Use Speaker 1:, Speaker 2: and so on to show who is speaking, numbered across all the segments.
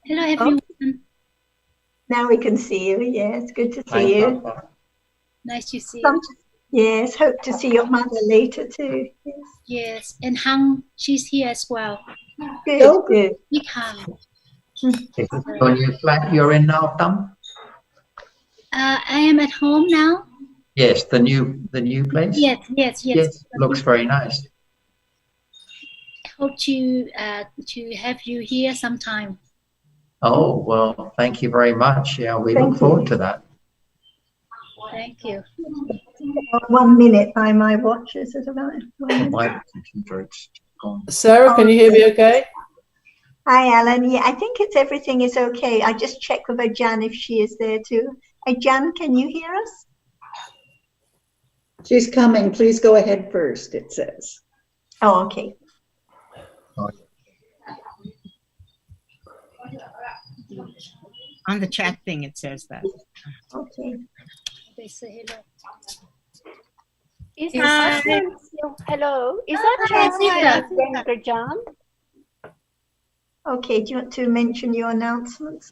Speaker 1: Hello,
Speaker 2: Oh,
Speaker 1: everyone.
Speaker 2: now we can see you. Yes, good to see you.
Speaker 1: Nice to see
Speaker 2: Some,
Speaker 1: you.
Speaker 2: yes, hope to see your mother later too. Yes.
Speaker 1: Yes, and Hang, she's here as well.
Speaker 2: Good, good.
Speaker 1: Big Hang.
Speaker 3: Is this your new flat you're in now, Thumb?
Speaker 1: I am at home now.
Speaker 3: Yes, the new place.
Speaker 1: Yes.
Speaker 3: Looks very nice.
Speaker 1: I hope to have you here sometime.
Speaker 3: Oh well, thank you very much. Yeah, we look forward to that.
Speaker 1: Thank you.
Speaker 2: About 1 minute by my watch. Is it about 1 minute?
Speaker 3: My computer, it's gone.
Speaker 4: Sarah, can you hear me okay?
Speaker 2: Hi, Alan. Yeah, I think everything is okay. I just check with Ajan if she is there too. Ajan, can you hear us?
Speaker 5: She's coming. Please go ahead first, it says.
Speaker 2: Oh, okay.
Speaker 6: On the chat thing, it says that.
Speaker 2: Okay.
Speaker 1: They say hello.
Speaker 7: Is that hello? Is that Venkajan?
Speaker 2: Okay, do you want to mention your announcements?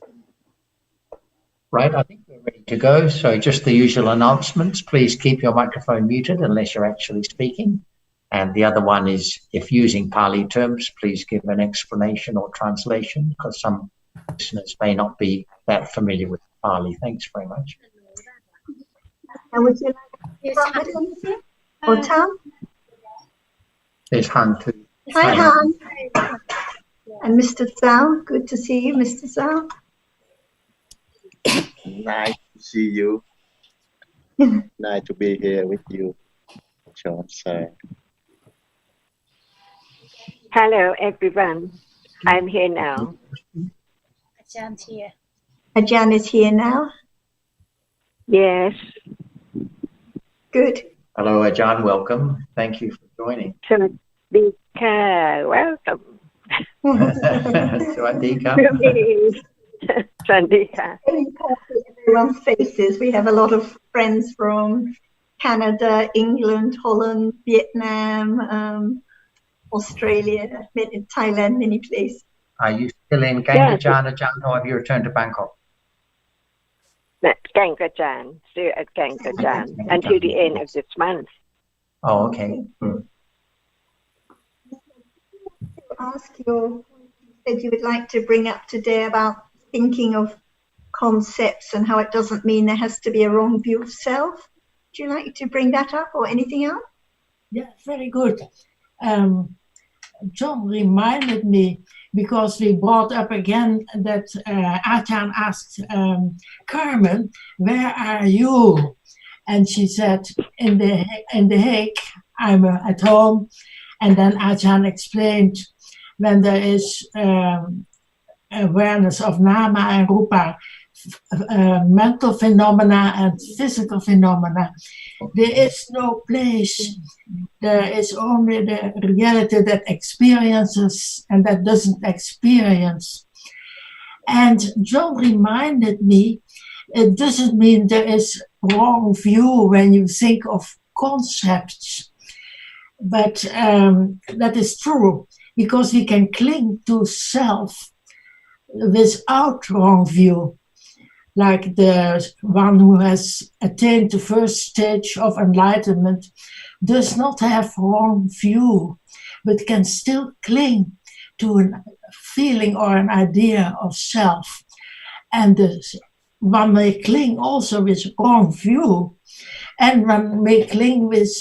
Speaker 3: Right, I think we're ready to go. So just the usual announcements. Please keep your microphone muted unless you're actually speaking. And the other one is, if using Pali terms, please give an explanation or translation, because some listeners may not be that familiar with Pali. Thanks very much.
Speaker 2: And would you like to start with anything? Or Tom?
Speaker 3: There's Han too.
Speaker 2: Hi, Han. And Mr. Zhao, good to see you, Mr. Zhao.
Speaker 8: Nice to see you. Nice to be here with you, John.
Speaker 7: Hello, everyone. I'm here now.
Speaker 1: Ajan's here.
Speaker 2: Ajan is here now.
Speaker 7: Yes.
Speaker 2: Good.
Speaker 3: Hello, Ajan. Welcome. Thank you for joining.
Speaker 7: Swadika, welcome.
Speaker 3: Swadika.
Speaker 7: Swadika.
Speaker 2: Everyone's faces. We have a lot of friends from Canada, England, Holland, Vietnam, Australia, Thailand, many places.
Speaker 3: Are you still in Gangajan, Ajan, or have you returned to Bangkok?
Speaker 7: Gangajan, still at Gangajan until the end of this month.
Speaker 3: Oh, okay.
Speaker 2: Ask you said you would like to bring up today about thinking of concepts and how it doesn't mean there has to be a wrong view of self. Would you like to bring that up or anything else?
Speaker 9: Yeah, very good. John reminded me, because we brought up again that Ajahn asked Carmen, where are you? And she said, in the Hague, I'm at home. And then Ajahn explained, when there is awareness of Nama and Rupa, mental phenomena and physical phenomena, there is no place. There is only the reality that experiences and that doesn't experience. And John reminded me, it doesn't mean there is wrong view when you think of concepts. But that is true, because we can cling to self without wrong view. Like the one who has attained the first stage of enlightenment does not have wrong view, but can still cling to a feeling or an idea of self. And one may cling also with wrong view, and one may cling with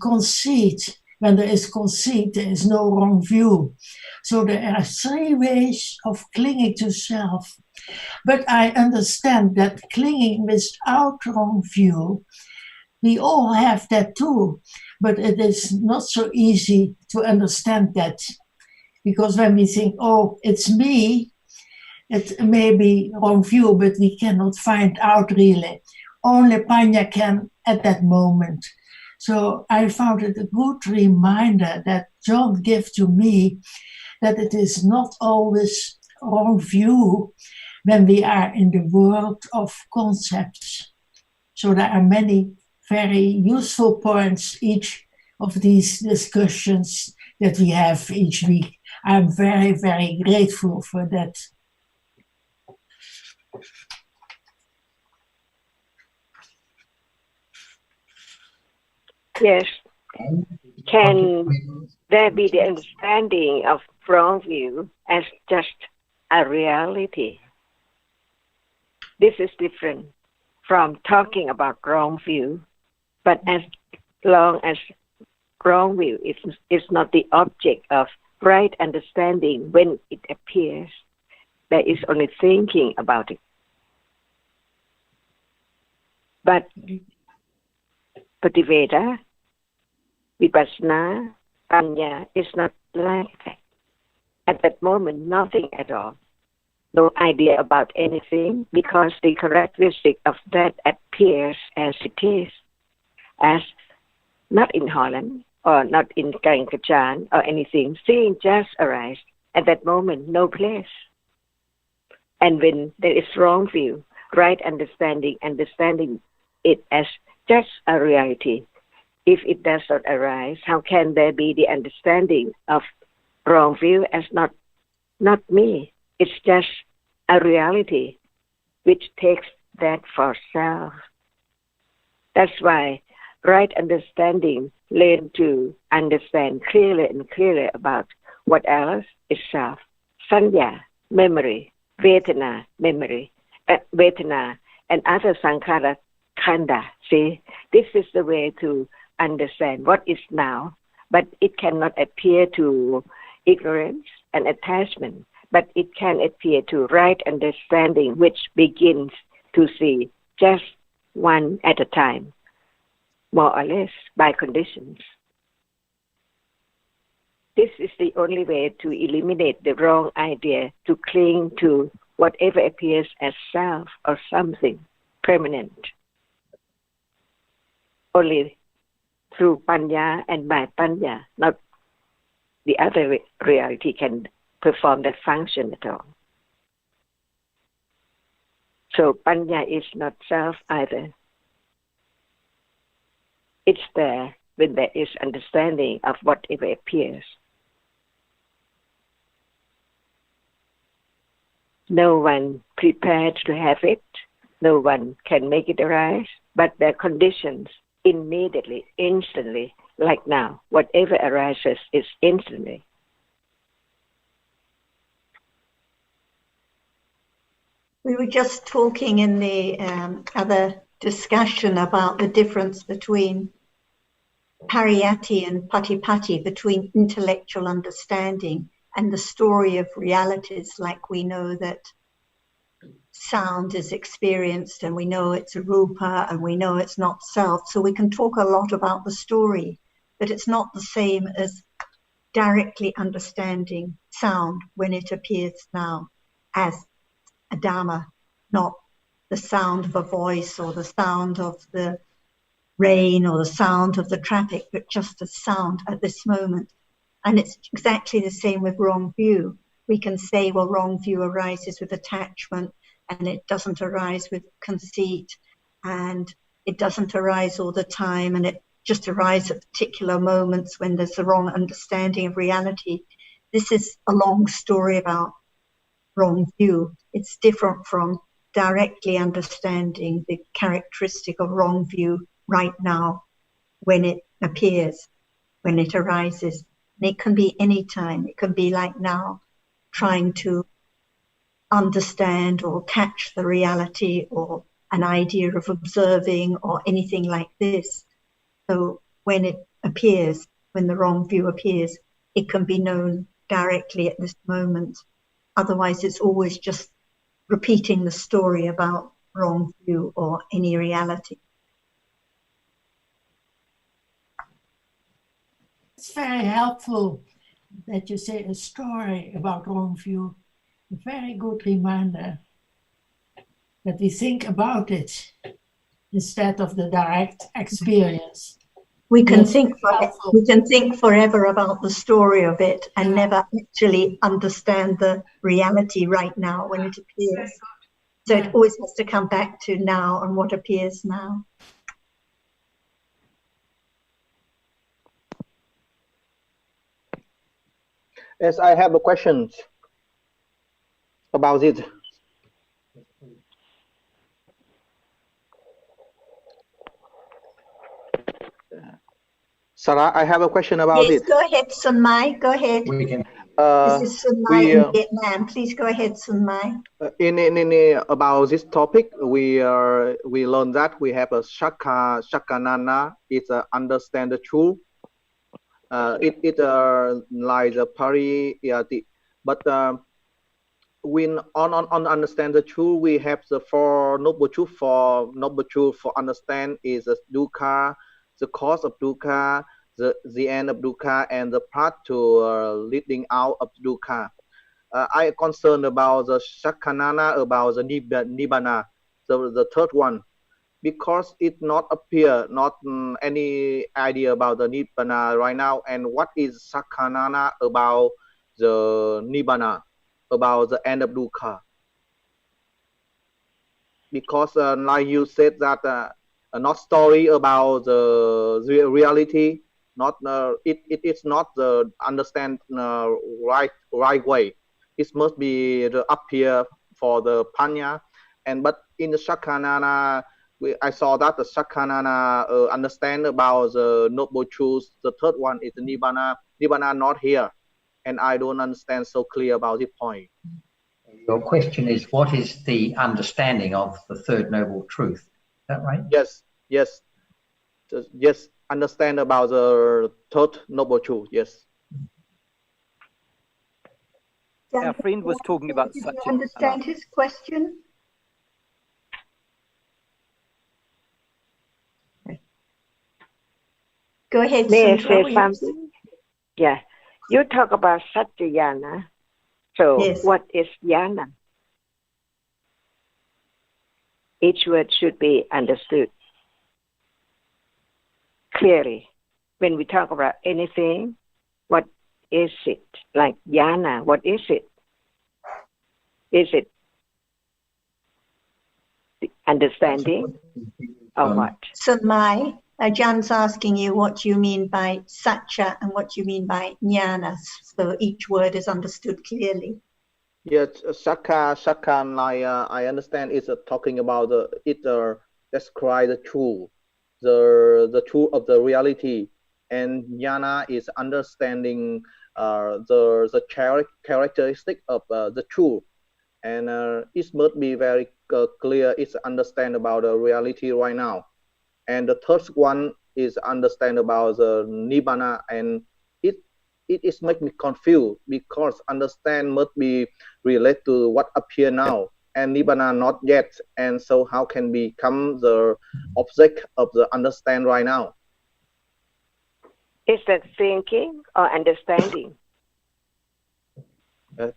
Speaker 9: conceit. When there is conceit, there is no wrong view. So there are three ways of clinging to self. But I understand that clinging without wrong view, we all have that too. But it is not so easy to understand that. Because when we think, oh, it's me, it may be wrong view, but we cannot find out really. Only Panya can at that moment. So I found it a good reminder that John gave to me, that it is not always wrong view when we are in the world of concepts. So there are many very useful points, each of these discussions that we have each week. I'm very, very grateful for that.
Speaker 7: Yes. Can there be the understanding of wrong view as just a reality? This is different from talking about wrong view, but as long as wrong view is not the object of right understanding when it appears, there is only thinking about it. But Pativeda, Vipassana, Panya is not like that. At that moment, nothing at all. No idea about anything, because the characteristic of that appears as it is, as not in Holland or not in Kajan or anything. Seeing just arise at that moment, no place. And when there is wrong view, right understanding it as just a reality. If it does not arise, how can there be the understanding of wrong view as not me? It's just a reality which takes that for self. That's why right understanding learn to understand clearly and clearly about what else is self. Sanya, memory, Vedana, memory, Vedana, and other Sankhara, Khanda. See, this is the way to understand what is now, but it cannot appear to ignorance and attachment, but it can appear to right understanding, which begins to see just one at a time, more or less by conditions. This is the only way to eliminate the wrong idea, to cling to whatever appears as self or something permanent. Only through Panya and by Panya, not the other reality can perform that function at all. So Panya is not self either. It's there when there is understanding of whatever appears. No one prepared to have it, no one can make it arise, but there are conditions immediately, instantly, like now. Whatever arises is instantly.
Speaker 2: We were just talking in the other discussion about the difference between pariyatti and patipatti, between intellectual understanding and the story of realities, like we know that sound is experienced and we know it's a rupa and we know it's not self. So we can talk a lot about the story, but it's not the same as directly understanding sound when it appears now as a Dhamma, not the sound of a voice or the sound of the rain or the sound of the traffic, but just a sound at this moment. And it's exactly the same with wrong view. We can say, well, wrong view arises with attachment and it doesn't arise with conceit, and it doesn't arise all the time, and it just arises at particular moments when there's the wrong understanding of reality. This is a long story about wrong view. It's different from directly understanding the characteristic of wrong view right now when it appears, when it arises. And it can be any time. It can be like now, trying to understand or catch the reality or an idea of observing or anything like this. So when it appears, when the wrong view appears, it can be known directly at this moment. Otherwise, it's always just repeating the story about wrong view or any reality.
Speaker 9: It's very helpful that you say a story about wrong view. A very good reminder that we think about it instead of the direct experience.
Speaker 2: We can
Speaker 9: Yes,
Speaker 2: think forever about the story of it and never actually understand the reality right now when it appears. So it always has to come back to now and what appears now.
Speaker 4: Yes, I have a question about it. Sarah, I have a question about
Speaker 2: Yes,
Speaker 4: it.
Speaker 2: go ahead, Sun Mai. Go ahead.
Speaker 3: We can.
Speaker 2: This is Sun Mai
Speaker 4: We
Speaker 2: in Vietnam. Please go ahead, Sun Mai.
Speaker 4: in about this topic, we learned that we have a shakanana. It's understand the truth. It like the pariyati, but when on understand the truth, we have the four noble truth. For noble truth for understand is the dukkha, the cause of dukkha, the end of dukkha, and the path to leading out of dukkha. I am concerned about the shakanana, about the nibbana, the third one, because it not appear, not any idea about the nibbana right now. And what is shakanana about the nibbana, about the end of dukkha? Because like you said that not story about the reality, not it is not the understand right way. It must be the up here for the panya, and but in the shakanana, I saw that the shakanana understand about the noble truths. The third one is the nibbana. Nibbana not here, and I don't understand so clear about this point.
Speaker 3: Your question is, what is the understanding of the third noble truth? Is that right?
Speaker 4: Yes, yes, yes. Understand about the third noble truth. Yes.
Speaker 6: Our friend was talking about
Speaker 2: Did
Speaker 6: such
Speaker 2: you understand his question? Go ahead,
Speaker 7: May I
Speaker 2: Sandra.
Speaker 7: say something? Yeah. You talk about Satyayana. So
Speaker 2: Yes.
Speaker 7: what is yana? Each word should be understood clearly. When we talk about anything, what is it? Like yana, what is it? Is it the understanding of what?
Speaker 2: So Mai, Jan's asking you what you mean by satya and what you mean by jnana. So each word is understood clearly.
Speaker 4: Yes, shaka, like I understand, is talking about describe the truth, the truth of the reality, and jnana is understanding the characteristic of the truth, and it must be very clear. It's understand about the reality right now, and the third one is understand about the nibbana, and it is make me confused because understand must be related to what appear now, and nibbana not yet, and so how can become the object of the understand right now?
Speaker 7: Is that thinking or understanding?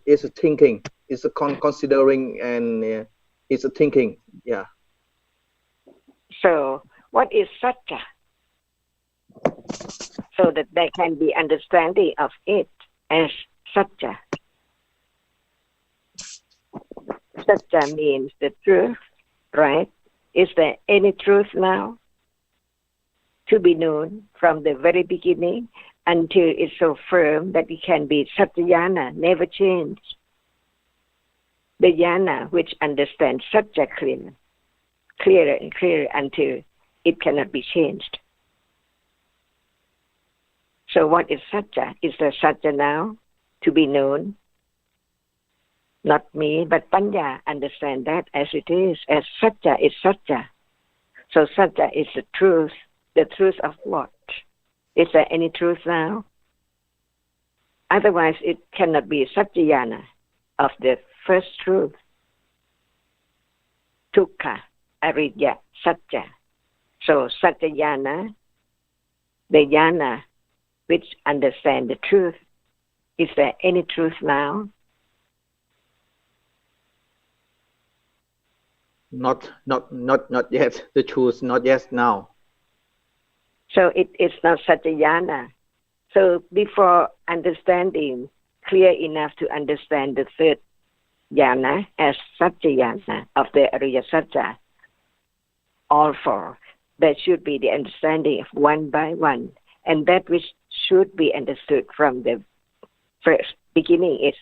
Speaker 4: It's a thinking. It's a considering, and it's a thinking. Yeah.
Speaker 7: So what is satya? So that there can be understanding of it as satya. Satya means the truth, right? Is there any truth now to be known from the very beginning until it's so firm that it can be satyayana, never change? The yana which understands satya clearer and clearer until it cannot be changed. So what is satya? Is there satya now to be known? Not me, but panya understand that as it is, as satya is satya. So satya is the truth. The truth of what? Is there any truth now? Otherwise it cannot be satyayana of the first truth. Dukkha, aridya, satya. So satyayana, the yana which understand the truth. Is there any truth now?
Speaker 4: Not yet. The truth not yet now.
Speaker 7: So it is not satyayana. So before understanding clear enough to understand the third yana as satyayana of the Ariya Satya, all four, there should be the understanding of one by one. And that which should be understood from the first beginning is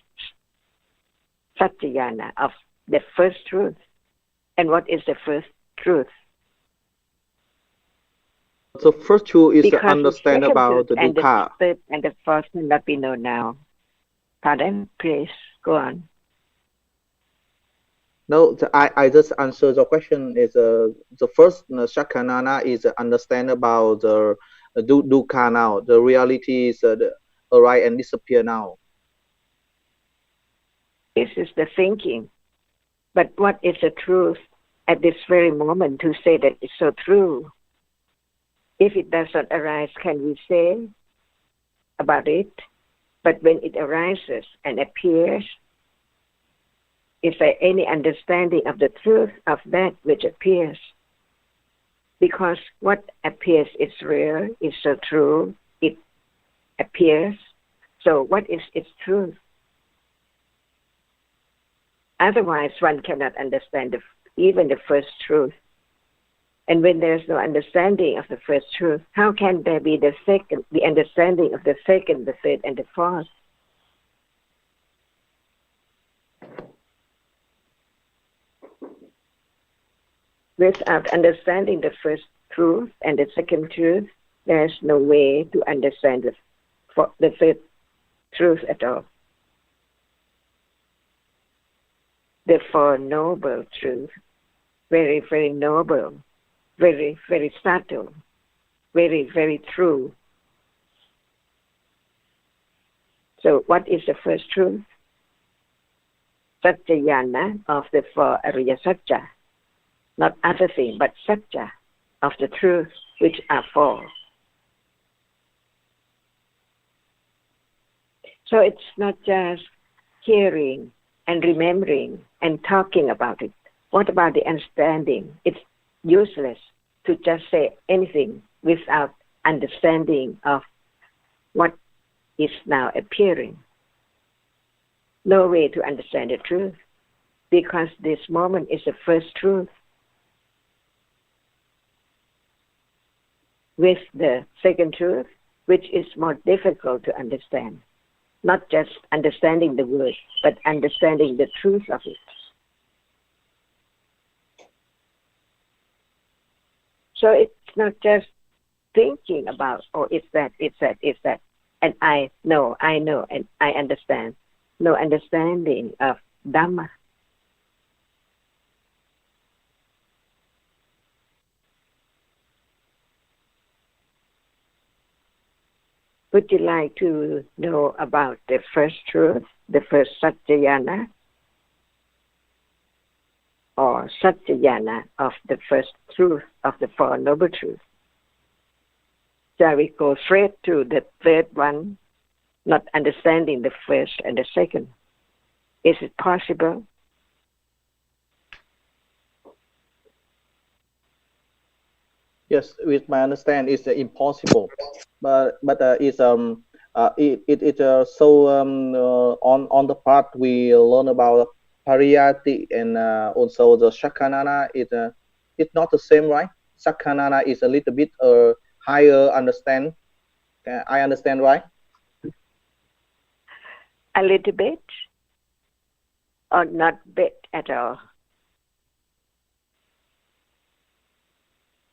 Speaker 7: satyayana of the first truth. And what is the first truth?
Speaker 4: The first two is to
Speaker 7: Because
Speaker 4: understand
Speaker 7: the second
Speaker 4: about
Speaker 7: truth
Speaker 4: the
Speaker 7: and the
Speaker 4: dukkha.
Speaker 7: third and the fourth cannot be known now. Pardon, please go on.
Speaker 4: No, I just answer the question. Is the first shakanana is understand about the dukkha now. The reality is arise and disappear now.
Speaker 7: This is the thinking. But what is the truth at this very moment to say that it's so true? If it does not arise, can we say about it? But when it arises and appears, is there any understanding of the truth of that which appears? Because what appears is real, is so true, it appears. So what is its truth? Otherwise, one cannot understand even the first truth. And when there is no understanding of the first truth, how can there be the understanding of the second, the third, and the fourth? Without understanding the first truth and the second truth, there is no way to understand the third truth at all. The Four Noble Truth, very, very noble, very, very subtle, very, very true. So what is the first truth? Satyayana of the four Ariya Satya, not other thing, but Satya of the truth, which are four. So it's not just hearing and remembering and talking about it. What about the understanding? It's useless to just say anything without understanding of what is now appearing. No way to understand the truth, because this moment is the first truth. With the second truth, which is more difficult to understand. Not just understanding the word, but understanding the truth of it. So it's not just thinking about, oh, it's that, and I know, and I understand. No understanding of Dhamma. Would you like to know about the first truth, the first Satyayana, or Satyayana of the first truth of the Four Noble Truths? Shall we go straight to the third one, not understanding the first and the second? Is it possible?
Speaker 4: Yes, with my understanding, it's impossible, but it's so on the part we learn about pariyati and also the shakanana. It's not the same, right? Shakanana is a little bit higher. Understand? I understand, right?
Speaker 7: A little bit, or not bit at all.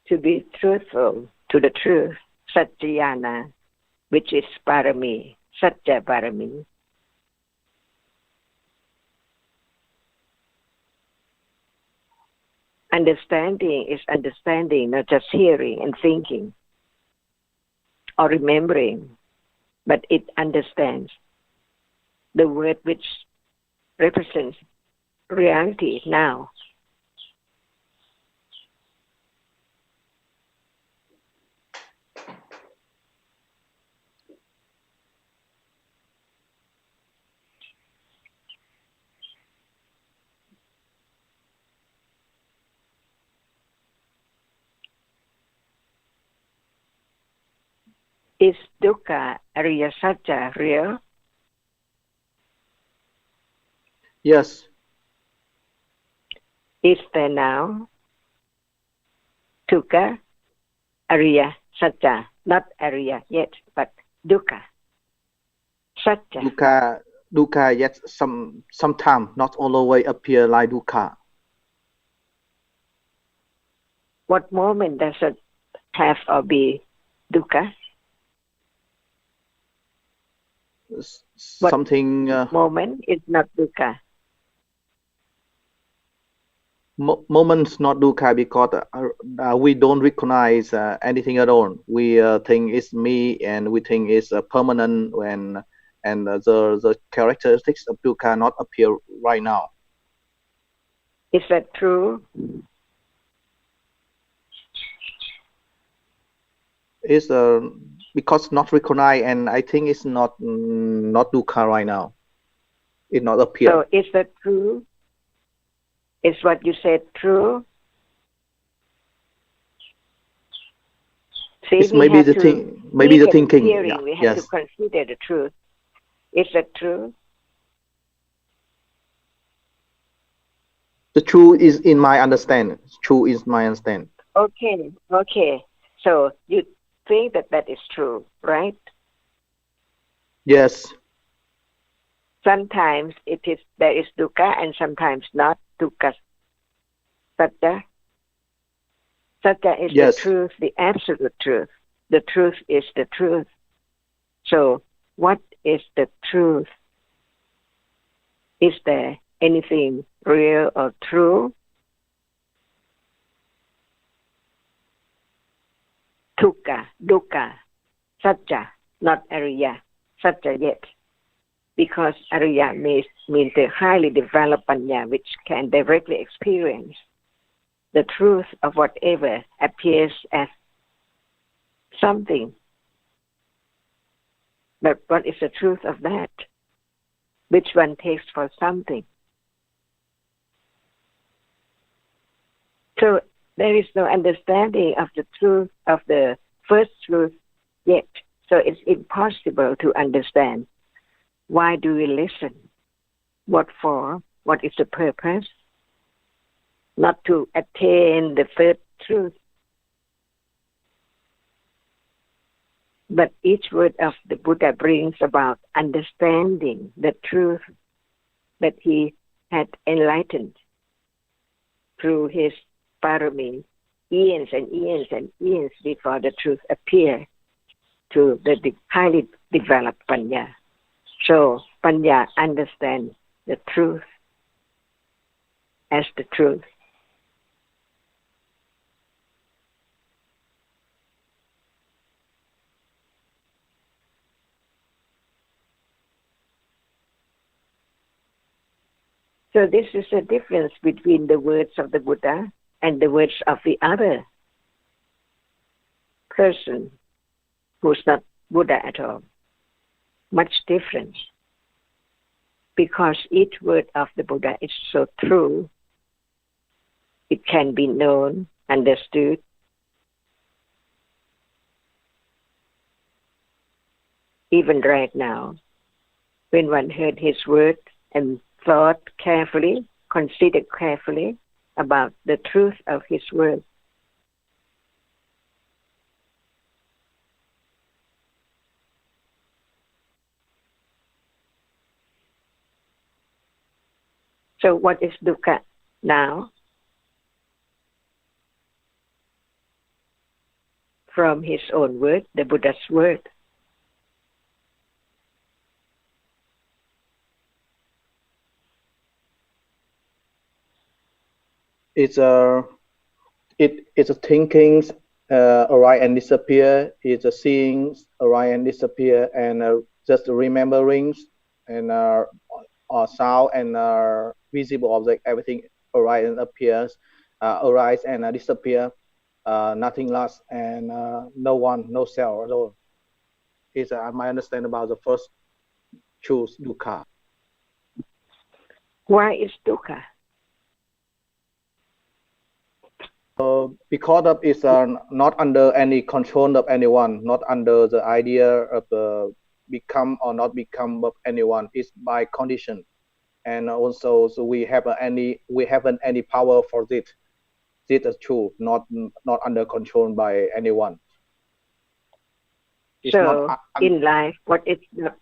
Speaker 7: To be truthful to the truth, Satyayana, which is Parami, Satya Parami. Understanding is understanding, not just hearing and thinking or remembering, but it understands the word which represents reality now. Is dukkha Ariya Satya real?
Speaker 4: Yes.
Speaker 7: Is there now dukkha Ariya Satya, not Ariya yet, but dukkha Satya.
Speaker 4: Dukkha yet sometime not all the way appear like dukkha.
Speaker 7: What moment does it have or be dukkha? What
Speaker 4: Something
Speaker 7: moment is not dukkha?
Speaker 4: moments not dukkha because we don't recognize anything at all. We think it's me, and we think it's permanent when, and the characteristics of dukkha not appear right now.
Speaker 7: Is that true?
Speaker 4: It's because not recognized, and I think it's not dukkha right now. It not appear.
Speaker 7: So is that true? Is what you said true? See,
Speaker 4: It's
Speaker 7: we
Speaker 4: maybe
Speaker 7: have
Speaker 4: the
Speaker 7: to
Speaker 4: thing, maybe the
Speaker 7: look at
Speaker 4: thinking.
Speaker 7: hearing.
Speaker 4: Yeah.
Speaker 7: We have
Speaker 4: Yes.
Speaker 7: to consider the truth. Is that true?
Speaker 4: The truth is in my understanding. True is my understanding.
Speaker 7: Okay, okay. So you think that that is true, right?
Speaker 4: Yes.
Speaker 7: Sometimes there is dukkha and sometimes not dukkha. Satya. Satya is
Speaker 4: Yes.
Speaker 7: the truth, the absolute truth. The truth is the truth. So what is the truth? Is there anything real or true? Dukkha, dukkha, satya, not ariya, satya yet. Because ariya means the highly developed panya, which can directly experience the truth of whatever appears as something. But what is the truth of that? Which one takes for something? So there is no understanding of the truth of the first truth yet. So it's impossible to understand. Why do we listen? What for? What is the purpose? Not to attain the third truth. But each word of the Buddha brings about understanding the truth that he had enlightened through his parami, years and years and years before the truth appeared to the highly developed panya. So panya understands the truth as the truth. So this is the difference between the words of the Buddha and the words of the other person who's not Buddha at all. Much difference. Because each word of the Buddha is so true, it can be known, understood. Even right now, when one heard his word and thought carefully, considered carefully about the truth of his word. So what is dukkha now? From his own word, the Buddha's word.
Speaker 4: It's a thinking arise and disappear. It's a seeing arise and disappear, and just rememberings and sound and visible object. Everything arise and appears, arise and disappear. Nothing lasts, and no one, no self at all. It's my understanding about the first choose dukkha.
Speaker 7: Why is dukkha?
Speaker 4: Because of it's not under any control of anyone, not under the idea of become or not become of anyone. It's by condition, and also so we haven't any power for it. This is true, not under control by anyone. It's
Speaker 7: so
Speaker 4: not,
Speaker 7: in life, what is not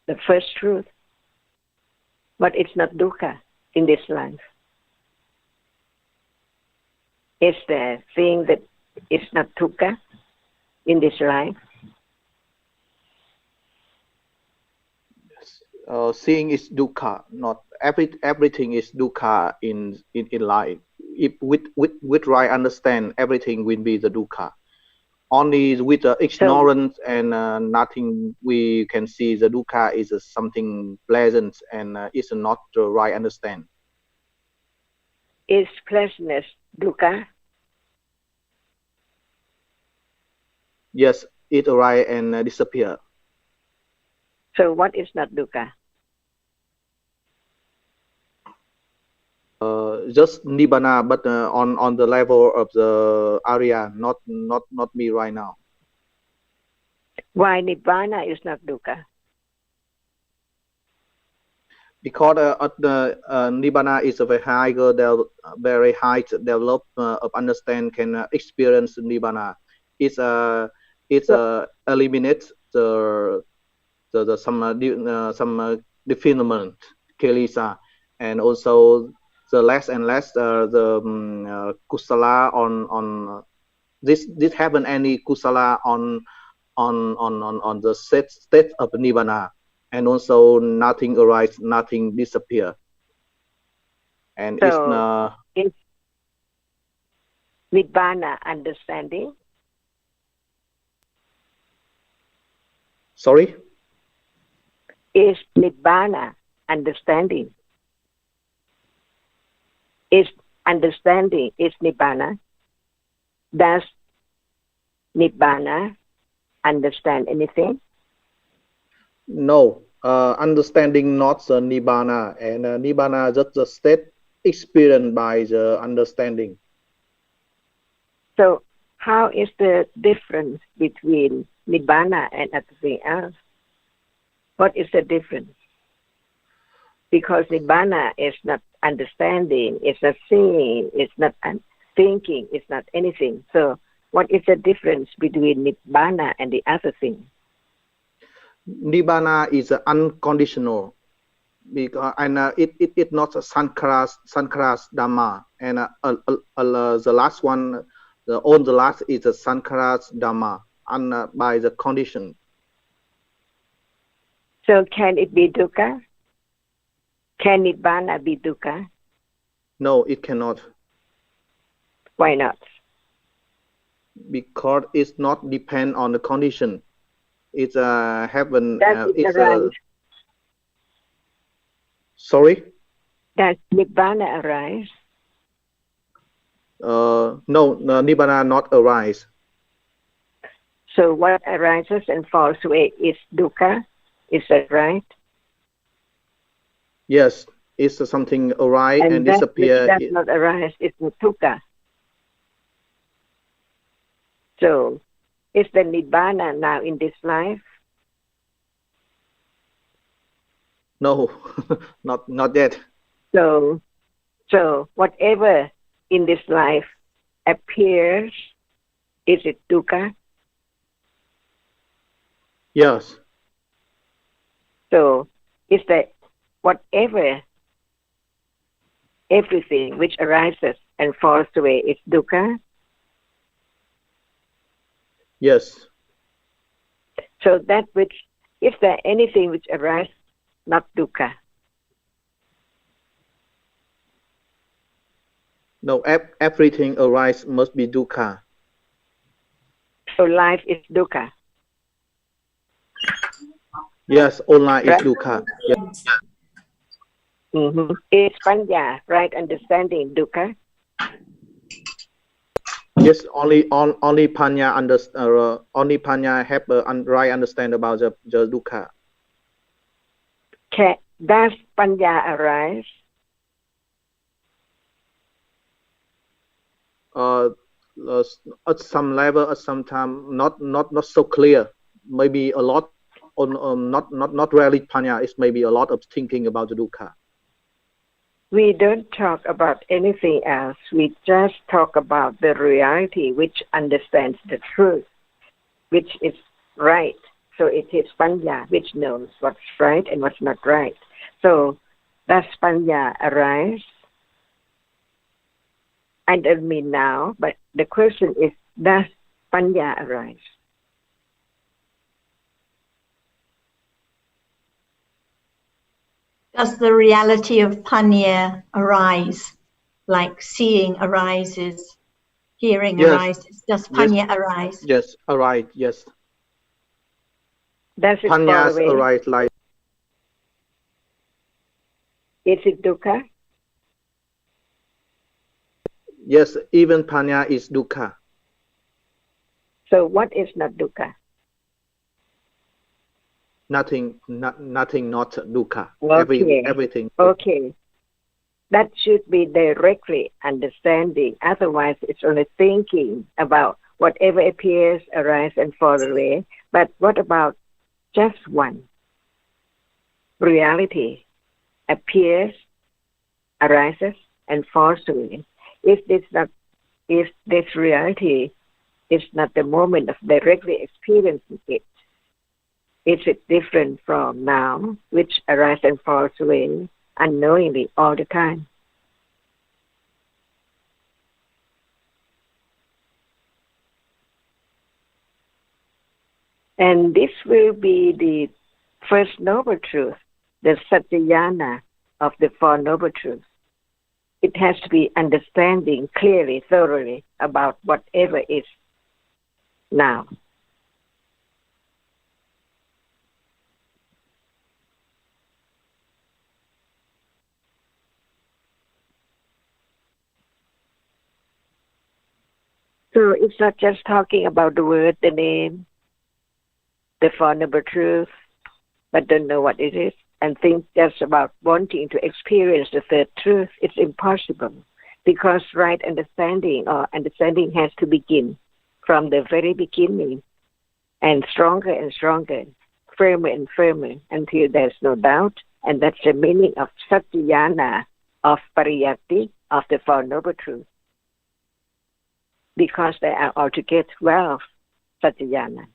Speaker 7: the first truth? But it's not dukkha in this life. Is the thing that is not dukkha? in this life?
Speaker 4: Seeing is dukkha. Not everything is dukkha in life. If with right understand, everything will be the dukkha. Only with ignorance and nothing, we can see the dukkha is something pleasant and is not the right understand.
Speaker 7: Is pleasantness dukkha?
Speaker 4: Yes, it arise and disappear.
Speaker 7: So what is not dukkha?
Speaker 4: Just nibbana, but on the level of the area, not me right now.
Speaker 7: Why nibbana is not dukkha?
Speaker 4: Because the nibbana is a very high develop of understand can experience nibbana. It's eliminates some defilement kilesa, and also the less and less kusala on this happen any kusala on the state of nibbana, and also nothing arise, nothing disappear, and
Speaker 7: so it's nibbana understanding.
Speaker 4: Sorry?
Speaker 7: Is nibbana understanding? Is understanding is nibbana? Does nibbana understand anything?
Speaker 4: No, understanding not the nibbana, and nibbana just the state experienced by the understanding.
Speaker 7: So how is the difference between nibbana and everything else? What is the difference? Because nibbana is not understanding, it's not seeing, it's not thinking, it's not anything. So what is the difference between nibbana and the other thing?
Speaker 4: Nibbana is unconditional, because and it not a Sankharas Dhamma, and the last one, the last is a Sankharas Dhamma, and by the condition.
Speaker 7: So can it be dukkha? Can nibbana be dukkha?
Speaker 4: No, it cannot.
Speaker 7: Why not?
Speaker 4: Because it's not depend on the condition. It's heaven.
Speaker 7: It's arise?
Speaker 4: Sorry?
Speaker 7: Does nibbana arise?
Speaker 4: No, nibbana not arise.
Speaker 7: So what arises and falls away is dukkha. Is that right?
Speaker 4: Yes, it's something arise and disappear.
Speaker 7: That does not arise. It's dukkha. So, is the nibbana now in this life?
Speaker 4: No, not yet.
Speaker 7: So whatever in this life appears, is it dukkha?
Speaker 4: Yes.
Speaker 7: So, is that whatever, everything which arises and falls away is dukkha?
Speaker 4: Yes.
Speaker 7: So that which, is there anything which arises, not dukkha?
Speaker 4: No, everything arise must be dukkha.
Speaker 7: So life is dukkha.
Speaker 4: Yes, all life is dukkha. Yes.
Speaker 7: Is panya, right understanding, dukkha?
Speaker 4: Yes, only panya only panya have a right understand about the dukkha.
Speaker 7: Does panya arise?
Speaker 4: At some level, at some time, not so clear. Maybe a lot, or not really panya. It's maybe a lot of thinking about the dukkha.
Speaker 7: We don't talk about anything else. We just talk about the reality which understands the truth, which is right. So it is panya which knows what's right and what's not right. So does panya arise? I don't mean now, but the question is, does panya arise?
Speaker 2: Does the reality of Panya arise? Like seeing arises, hearing
Speaker 4: Yes.
Speaker 2: arises. Does Panya arise?
Speaker 4: Yes, arise, yes.
Speaker 7: Does it fall
Speaker 4: Panyas
Speaker 7: away?
Speaker 4: arise like,
Speaker 7: Is it dukkha?
Speaker 4: yes, even Panya is dukkha.
Speaker 7: So what is not dukkha?
Speaker 4: Nothing not dukkha.
Speaker 7: Okay.
Speaker 4: Everything.
Speaker 7: Okay. That should be directly understanding. Otherwise, it's only thinking about whatever appears, arise, and fall away. But what about just one? Reality appears, arises, and falls away. If this reality is not the moment of directly experiencing it, is it different from now, which arises and falls away unknowingly all the time? And this will be the first noble truth, the Satyayana of the Four Noble Truths. It has to be understanding clearly, thoroughly about whatever is now. So it's not just talking about the word, the name, the Four Noble Truth, but don't know what it is, and think just about wanting to experience the third truth. It's impossible, because right understanding or understanding has to begin from the very beginning, and stronger, firmer and firmer, until there's no doubt. And that's the meaning of Satyayana, of Pariyatti, of the Four Noble Truths, because they are altogether 12 Satyayana.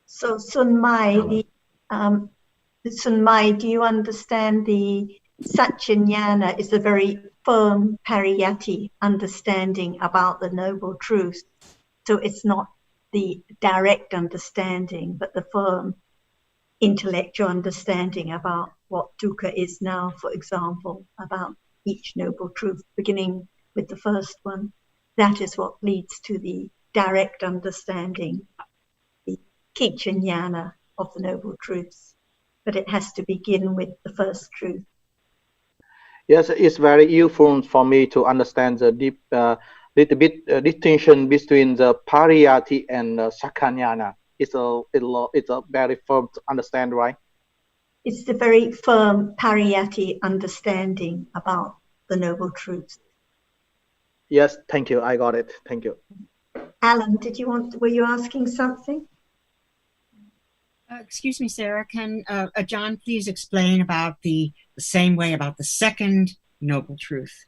Speaker 2: So Sun Mai, do you understand the Satyayana is a very firm pariyatti understanding about the noble truth? So it's not the direct understanding, but the firm intellectual understanding about what dukkha is now, for example, about each noble truth, beginning with the first one. That is what leads to the direct understanding, the Kichanyana of the noble truths. But it has to begin with the first truth.
Speaker 4: Yes, it's very useful for me to understand the deep, little bit distinction between the pariyatti and sakanyana. It's a very firm to understand, right?
Speaker 2: It's the very firm pariyatti understanding about the noble truths.
Speaker 4: Yes, thank you. I got it. Thank you.
Speaker 2: Alan, were you asking something?
Speaker 10: Excuse me, Sarah, can John please explain about the same way about the second noble truth?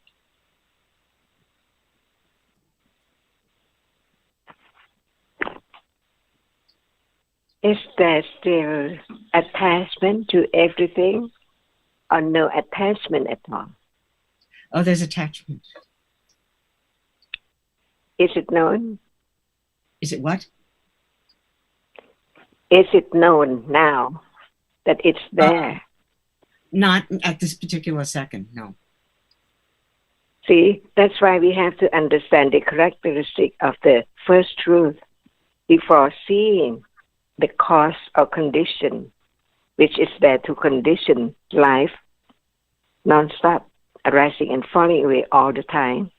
Speaker 7: Is there still attachment to everything, or no attachment at all?
Speaker 10: Oh, there's attachment.
Speaker 7: Is it known?
Speaker 10: Is it what?
Speaker 7: Is it known now that it's there?
Speaker 10: Not at this particular second, no.
Speaker 7: See, that's why we have to understand the characteristic of the first truth before seeing the cause or condition, which is there to condition life non-stop, arising and falling away all the time.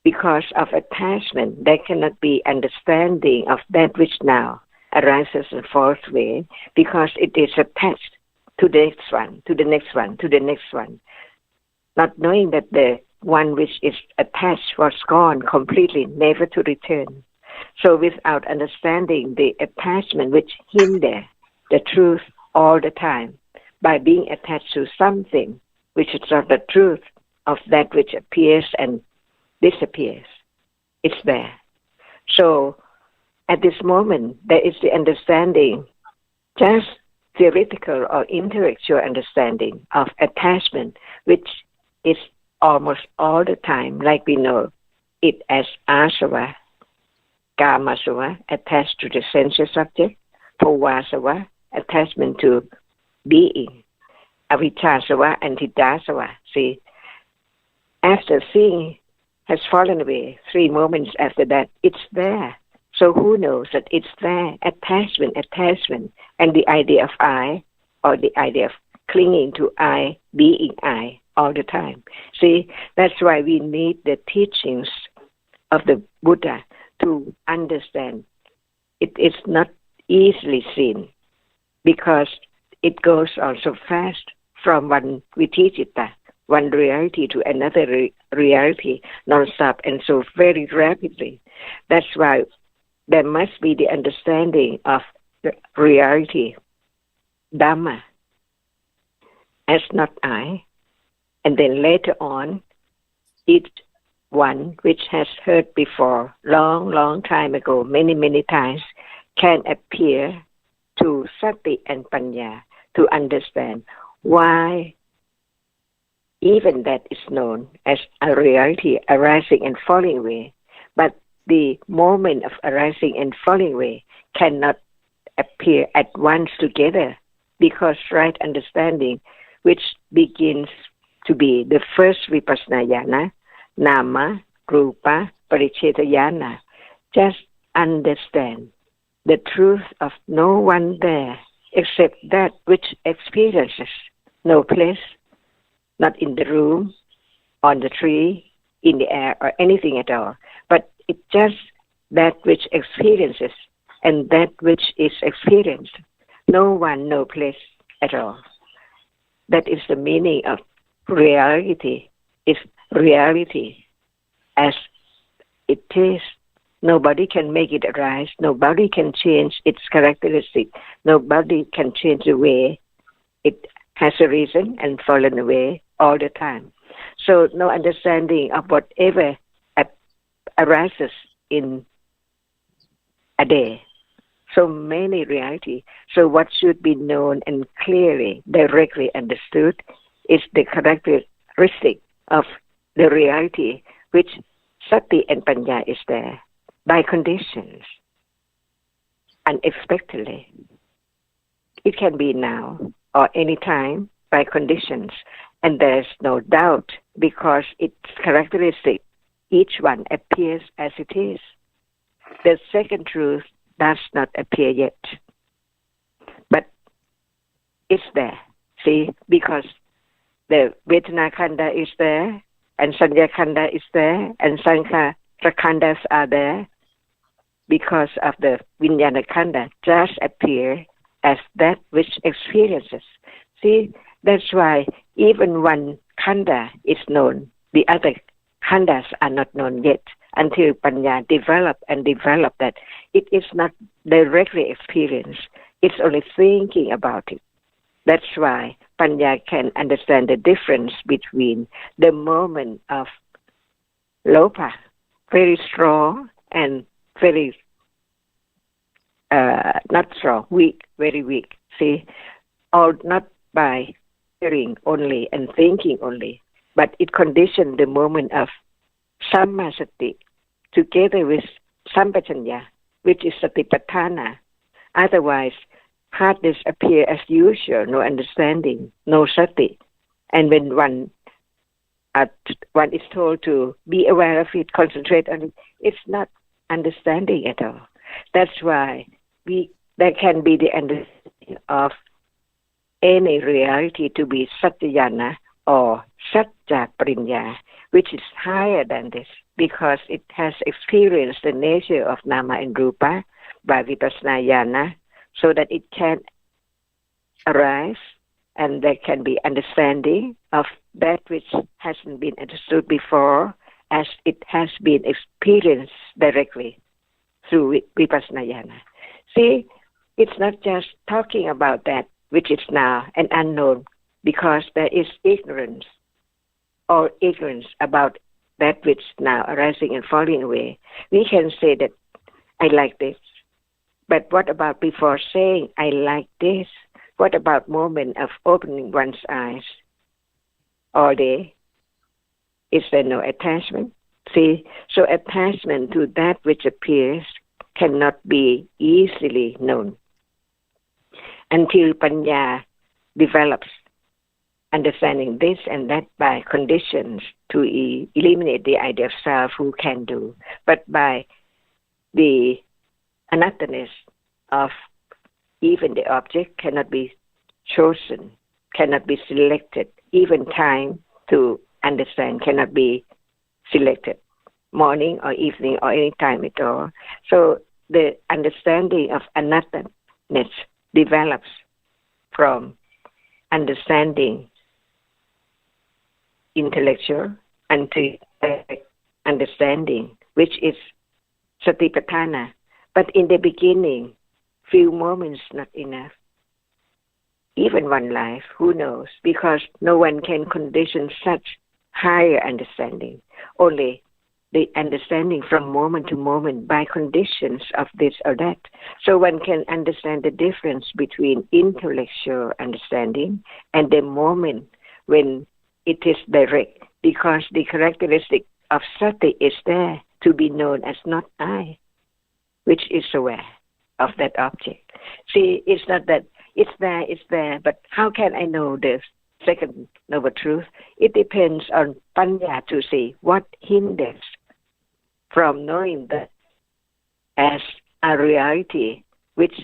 Speaker 7: Because of attachment, there cannot be understanding of that which now arises and falls away, because it is attached to the next one, to the next one, to the next one. Not knowing that the one which is attached was gone completely, never to return. So without understanding the attachment which hinder the truth all the time, by being attached to something which is not the truth of that which appears and disappears, it's there. So at this moment, there is the understanding just theoretical or intellectual understanding of attachment, which is almost all the time, like we know it as asava, kamasava, attached to the sensual subject, bhavasava, attachment to being, avijjasava and hidasava. See, after seeing has fallen away, 3 moments after that, it's there. So who knows that it's there? Attachment, and the idea of I, or the idea of clinging to I, being I, all the time. See, that's why we need the teachings of the Buddha to understand. It is not easily seen because it goes on so fast from one viticita, one reality to another reality, non-stop, and so very rapidly. That's why there must be the understanding of the reality, Dhamma, as not I, and then later on, each one which has heard before, long time ago, many times, can appear to sati and panya to understand why even that is known as a reality arising and falling away, but the moment of arising and falling away cannot appear at once together, because right understanding, which begins to be the first vipassana jhana, nama, rupa, pariccheta jhana, just understand the truth of no one there except that which experiences, no place, not in the room, on the tree, in the air, or anything at all, but it's just that which experiences and that which is experienced. No one, no place at all. That is the meaning of reality. Is reality as it is. Nobody can make it arise. Nobody can change its characteristic. Nobody can change the way it has arisen and fallen away all the time. So no understanding of whatever arises in a day. So many reality. So what should be known and clearly, directly understood is the characteristic of the reality which sati and panya is there by conditions, unexpectedly. It can be now or any time by conditions, and there's no doubt because its characteristic, each one appears as it is. The second truth does not appear yet, but it's there. See, because the Vedana Khanda is there, and Sanya Khanda is there, and Sankhara Khandas are there, because of the Vijnana Khanda just appear as that which experiences. See, that's why even one Khanda is known, the other Khandas are not known yet, until Panya develop that. It is not directly experienced. It's only thinking about it. That's why Panya can understand the difference between the moment of lopa, very strong, and very not strong, weak, very weak. See, or not by hearing only and thinking only, but it conditioned the moment of sammasati together with sampajanya, which is satipatthana. Otherwise, hardness appear as usual, no understanding, no sati. And when one is told to be aware of it, concentrate on it, it's not understanding at all. That's why there can be the understanding of any reality to be satyajana or satya parinya, which is higher than this, because it has experienced the nature of nama and rupa by vipassana jhana, so that it can arise and there can be understanding of that which hasn't been understood before, as it has been experienced directly through vipassana jhana. See, it's not just talking about that which is now an unknown, because there is ignorance about that which now arising and falling away. We can say that I like this, but what about before saying I like this? What about moment of opening one's eyes all day? Is there no attachment? See, so attachment to that which appears cannot be easily known until Panya develops understanding this and that by conditions to eliminate the idea of self who can do, but by the anatthaness of even the object cannot be chosen, cannot be selected, even time to understand cannot be selected, morning or evening or any time at all. So the understanding of anatthaness develops from understanding intellectual until understanding, which is satipatthana. But in the beginning, few moments not enough. Even one life, who knows? Because no one can condition such higher understanding. Only the understanding from moment to moment by conditions of this or that. So one can understand the difference between intellectual understanding and the moment when it is direct, because the characteristic of sati is there to be known as not I, which is aware of that object. See, it's not that it's there, but how can I know the second noble truth? It depends on Panya to see what hinders from knowing that as a reality which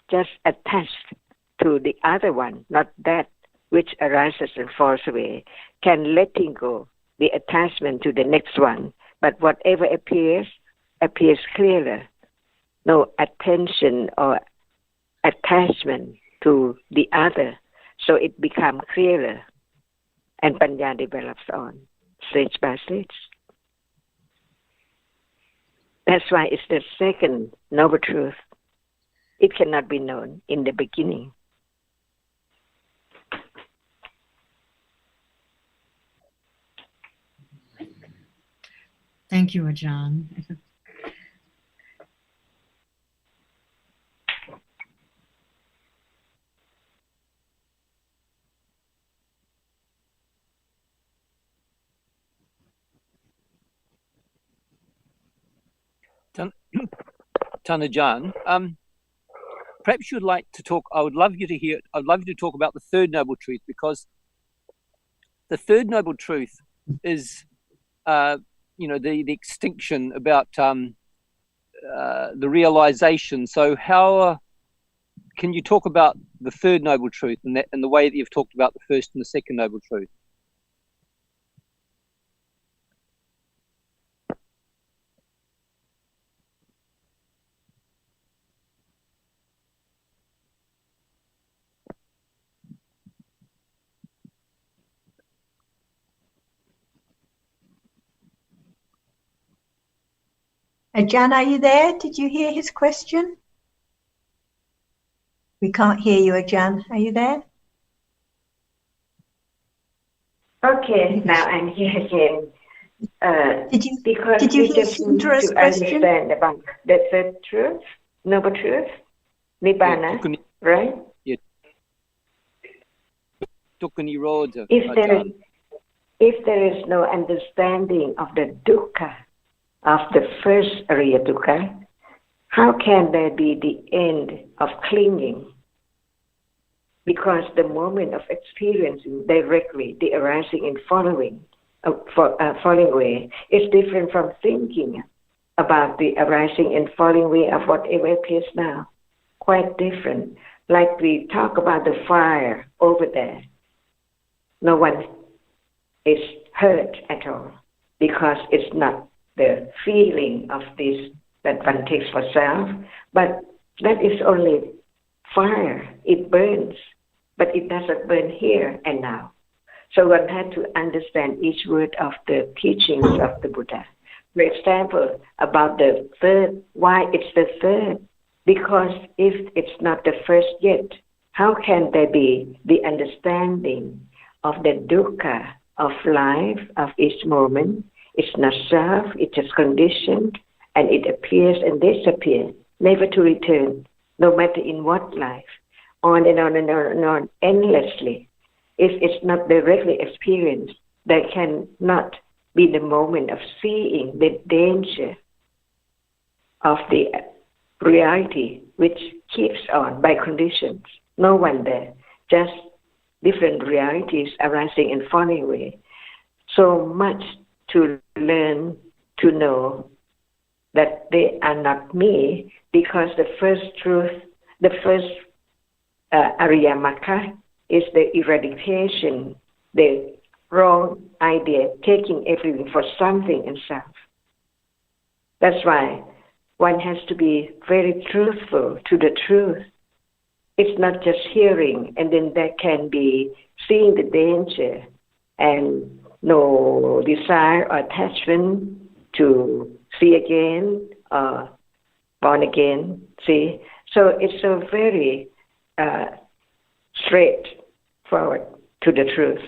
Speaker 7: just attached to the other one, not that which arises and falls away, can letting go the attachment to the next one, but whatever appears clearer. No attention or attachment to the other, so it becomes clearer, and Panya develops on, stage by stage. That's why it's the second noble truth. It cannot be known in the beginning.
Speaker 10: Thank you, Ajahn.
Speaker 6: Tanajan, perhaps you'd like to talk. I'd love you to talk about the third noble truth, because the third noble truth is, the extinction, about the realization. So how can you talk about the third noble truth and the way that you've talked about the first and the second noble truth?
Speaker 2: Ajahn, are you there? Did you hear his question? We can't hear you, Ajahn. Are you there?
Speaker 7: Okay, now I'm here again.
Speaker 2: Did you hear Sundra's
Speaker 7: to
Speaker 2: question?
Speaker 7: Understand about the third truth, noble truth, Nibbana, right?
Speaker 6: Yeah. Dukkha-nirodha,
Speaker 7: If there is no understanding of the dukkha of the first Ariya Dukkha, how can there be the end of clinging? Because the moment of experiencing directly the arising and falling away is different from thinking about the arising and falling away of whatever appears now. Quite different. Like we talk about the fire over there. No one is hurt at all because it's not the feeling of this that one takes for self, but that is only fire. It burns, but it doesn't burn here and now. So one had to understand each word of the teachings of the Buddha. For example, about the third, why it's the third? Because if it's not the first yet, how can there be the understanding of the dukkha of life, of each moment? It's not self, it is conditioned, and it appears and disappears, never to return, no matter in what life. on and on and on and on endlessly. If it's not directly experienced, there cannot be the moment of seeing the danger of the reality which keeps on by conditions. No one there, just different realities arising and falling away. So much to learn to know that they are not me, because the first truth, the first Ariya Magga is the eradication, the wrong idea, taking everything for something in self. That's why one has to be very truthful to the truth. It's not just hearing, and then there can be seeing the danger and no desire or attachment to see again or born again. See, so it's a very straightforward to the truth.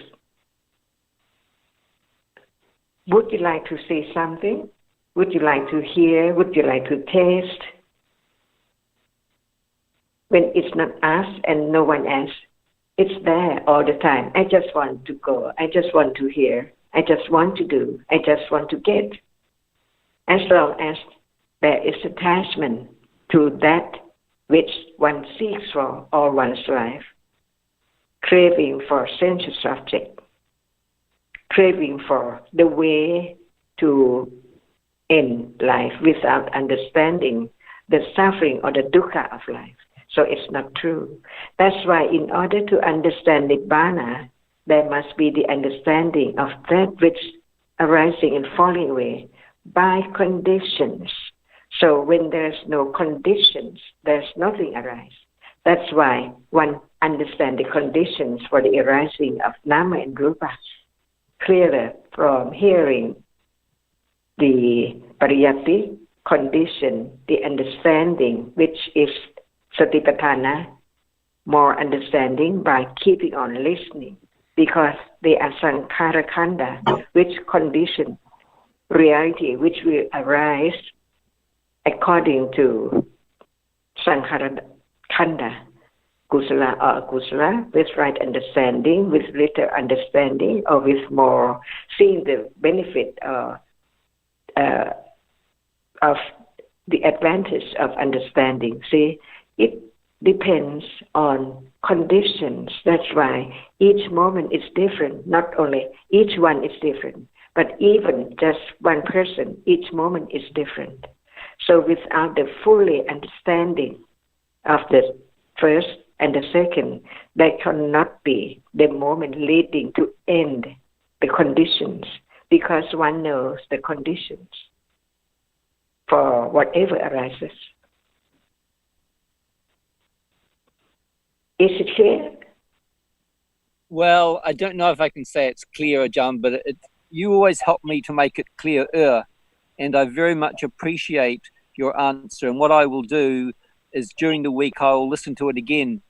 Speaker 7: Would you like to say something? Would you like to hear? Would you like to taste? When it's not us and no one else, it's there all the time. I just want to go. I just want to hear. I just want to do. I just want to get. As long as there is attachment to that which one seeks for all one's life, craving for sensuous object, craving for the way to end life without understanding the suffering or the dukkha of life. So it's not true. That's why in order to understand Nibbana, there must be the understanding of that which arising and falling away by conditions. So when there's no conditions, there's nothing arise. That's why one understands the conditions for the arising of Nama and Rupa clearer from hearing the pariyatti condition, the understanding, which is satipatthana, more understanding by keeping on listening, because they are sankhara khanda, which condition reality which will arise according to sankhara khanda, kusala or akusala, with right understanding, with little understanding, or with more seeing the benefit of the advantage of understanding. See, it depends on conditions. That's why each moment is different. Not only each one is different, but even just one person, each moment is different. So without the fully understanding of the first and the second, there cannot be the moment leading to end the conditions, because one knows the conditions for whatever arises. Is it clear?
Speaker 6: Well, I don't know if I can say it's clear, John, but you always help me to make it clearer, and I very much appreciate your answer. And what I will do is during the week I will listen to it again,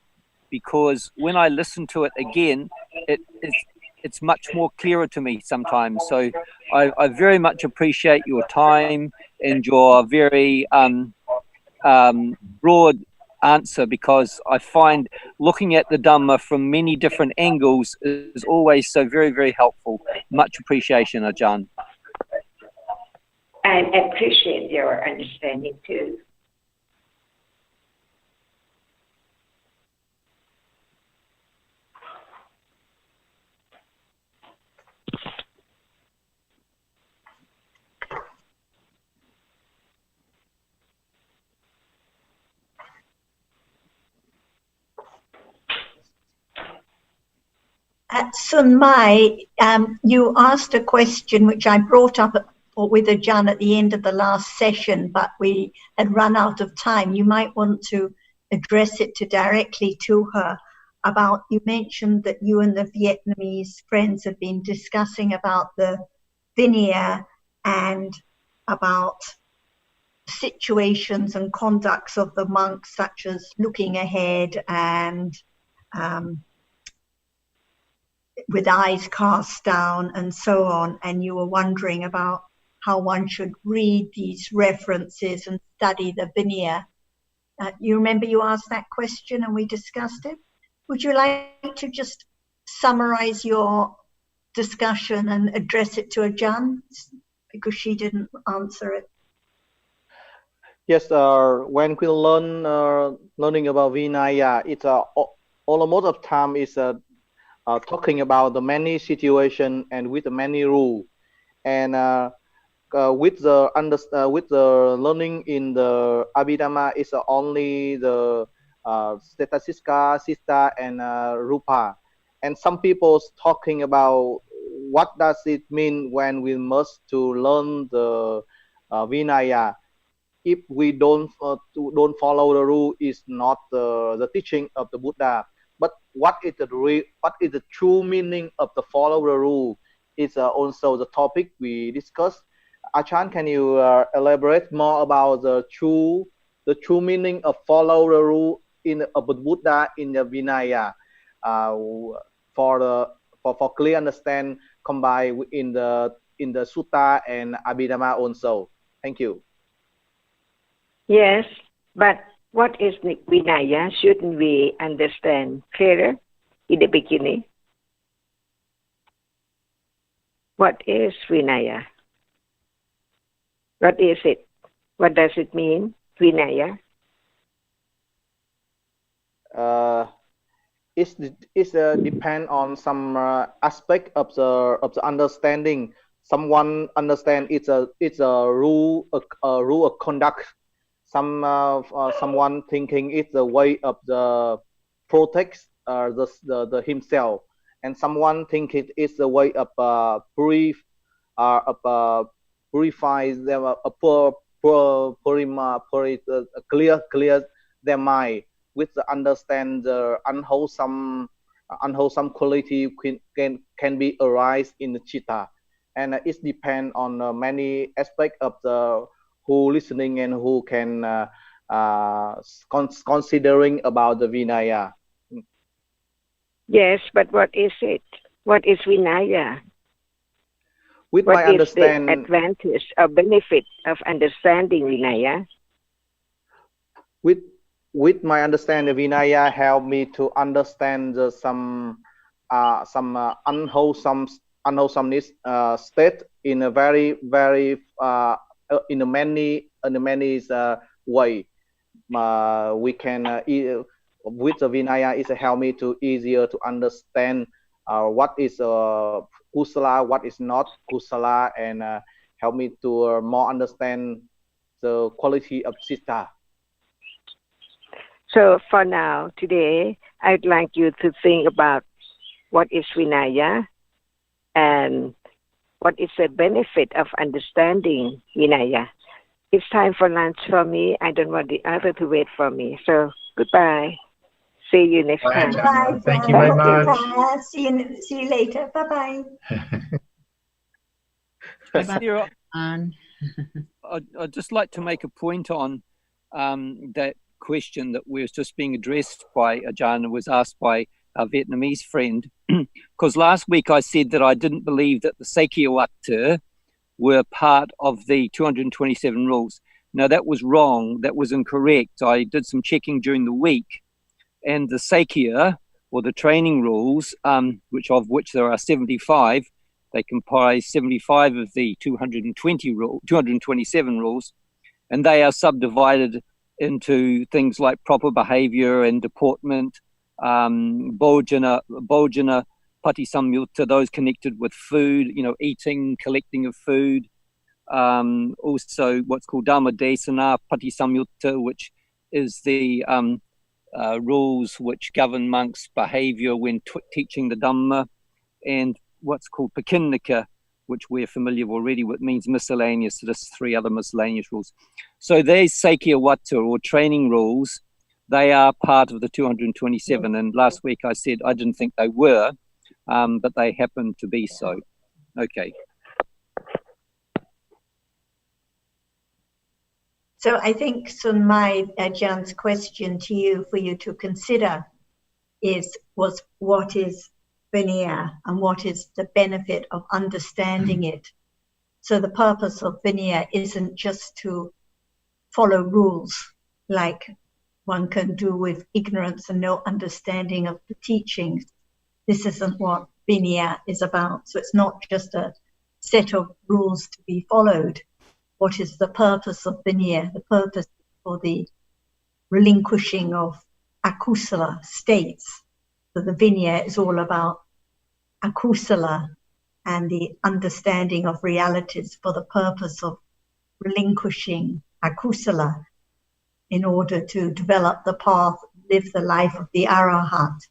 Speaker 6: because when I listen to it again, it's much more clearer to me sometimes. So I very much appreciate your time and your very broad answer, because I find looking at the Dhamma from many different angles is always so very, very helpful. Much appreciation, Ajahn.
Speaker 7: And appreciate your understanding too.
Speaker 2: Sun Mai, you asked a question which I brought up with Ajahn at the end of the last session, but we had run out of time. You might want to address it directly to her. About, you mentioned that you and the Vietnamese friends have been discussing about the Vinaya and about situations and conducts of the monks, such as looking ahead and with eyes cast down and so on, and you were wondering about how one should read these references and study the Vinaya. You remember you asked that question and we discussed it. Would you like to just summarize your discussion and address it to Ajahn, because she didn't answer it?
Speaker 4: Yes, when we learning about Vinaya, it's almost of time is talking about the many situation and with the many rule, and with the learning in the Abhidhamma is only the Steta Sista, and Rupa, and some people talking about what does it mean when we must to learn the Vinaya. If we don't follow the rule, is not the teaching of the Buddha. But what is the true meaning of the follow the rule is also the topic we discussed. Ajahn, can you elaborate more about the true meaning of follow the rule of the Buddha in the Vinaya, for clear understand combined in the Sutta and Abhidhamma also? Thank you.
Speaker 7: Yes, but what is Vinaya? Shouldn't we understand clearer in the beginning? What is Vinaya? What is it? What does it mean, Vinaya?
Speaker 4: It's depend on some aspect of the understanding. Someone understand it's a rule of conduct. Someone thinking it's a way of the protects the himself, and someone think it is a way of purify them, clear their mind with the understand the unwholesome quality can be arise in the chitta, and it depends on many aspects of the who listening and who can considering about the Vinaya.
Speaker 7: Yes, but what is it? What is Vinaya?
Speaker 4: With
Speaker 7: what
Speaker 4: my
Speaker 7: is
Speaker 4: understand,
Speaker 7: the advantage or benefit of understanding Vinaya?
Speaker 4: With my understanding, Vinaya help me to understand some unwholesomeness state in a very in a many way. We can with the Vinaya is help me to easier to understand what is kusala, what is not kusala, and help me to more understand the quality of citta.
Speaker 7: So for now, today, I'd like you to think about what is Vinaya and what is the benefit of understanding Vinaya. It's time for lunch for me. I don't want the other to wait for me. So goodbye. See you next time.
Speaker 2: Bye.
Speaker 3: Thank you very much.
Speaker 2: See you later. Bye-bye.
Speaker 6: Sarah, I'd just like to make a point on that question that was just being addressed by Ajahn and was asked by our Vietnamese friend. Because last week I said that I didn't believe that the Sakyawata were part of the 227 rules. Now that was wrong. That was incorrect. I did some checking during the week, and the Sakya, or the training rules, which there are 75, they comprise 75 of the 227 rules, and they are subdivided into things like proper behavior and deportment, bhojana, patisamyutta, those connected with food, eating, collecting of food. Also what's called Dhamma Desana, patisamyutta, which is the rules which govern monks' behavior when teaching the Dhamma, and what's called Pakinnika, which we're familiar already with, means miscellaneous. So there's 3 other miscellaneous rules. So these Sakyawata, or training rules, they are part of the 227. And last week I said I didn't think they were, but they happen to be so. Okay.
Speaker 2: So I think, Sunmai, Ajah's question to you, for you to consider, was what is Vinaya and what is the benefit of understanding it. So the purpose of Vinaya isn't just to follow rules like one can do with ignorance and no understanding of the teachings. This isn't what Vinaya is about. So it's not just a set of rules to be followed. What is the purpose of Vinaya? The purpose for the relinquishing of akusala states. So the Vinaya is all about akusala and the understanding of realities for the purpose of relinquishing akusala in order to develop the path, live the life of the Arahat.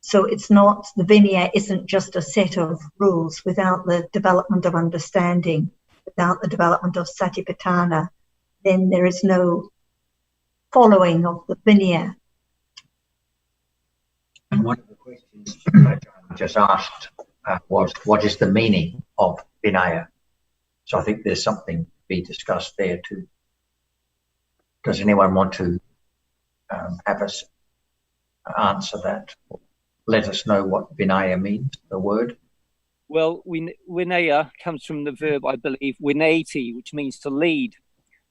Speaker 2: So it's not, the Vinaya isn't just a set of rules. Without the development of understanding, without the development of Satipatthana, then there is no following of the Vinaya.
Speaker 3: And one of the questions I just asked was, what is the meaning of Vinaya? So I think there's something to be discussed there too. Does anyone want to have us answer that? Let us know what Vinaya means, the word.
Speaker 6: Well, Vinaya comes from the verb, I believe, vinayati, which means to lead.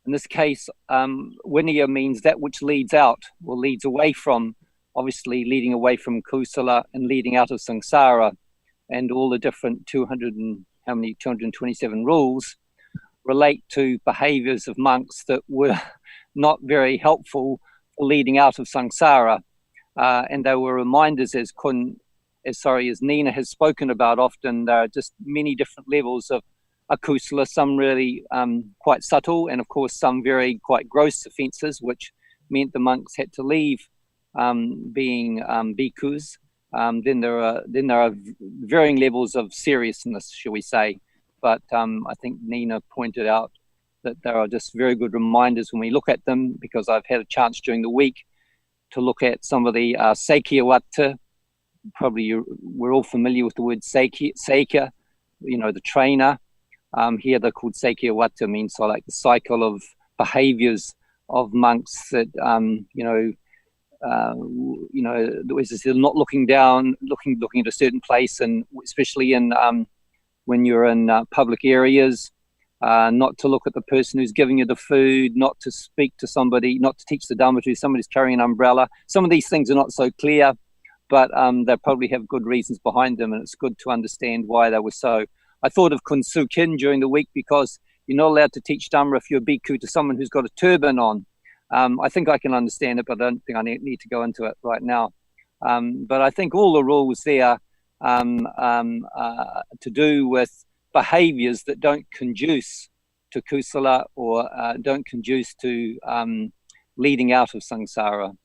Speaker 6: In this case, Vinaya means that which leads out or leads away from, obviously leading away from kusala and leading out of samsara, and all the different 227 rules relate to behaviors of monks that were not very helpful for leading out of samsara. And they were reminders, as Nina has spoken about often. There are just many different levels of akusala, some really quite subtle, and of course some very quite gross offences, which meant the monks had to leave being bhikkhus. Then there are varying levels of seriousness, shall we say. But I think Nina pointed out that there are just very good reminders when we look at them, because I've had a chance during the week to look at some of the Sakyawata. Probably we're all familiar with the word Sakya, the trainer. Here they're called Sakyawata, means so like the cycle of behaviors of monks that, they're not looking down, looking at a certain place, and especially in when you're in public areas, not to look at the person who's giving you the food, not to speak to somebody, not to teach the Dhamma to somebody's carrying an umbrella. Some of these things are not so clear, but they probably have good reasons behind them, and it's good to understand why they were so. I thought of Kunsukin during the week, because you're not allowed to teach Dhamma if you're a bhikkhu to someone who's got a turban on. I think I can understand it, but I don't think I need to go into it right now. But I think all the rules there to do with behaviors that don't conduce to kusala or don't conduce to leading out of samsara.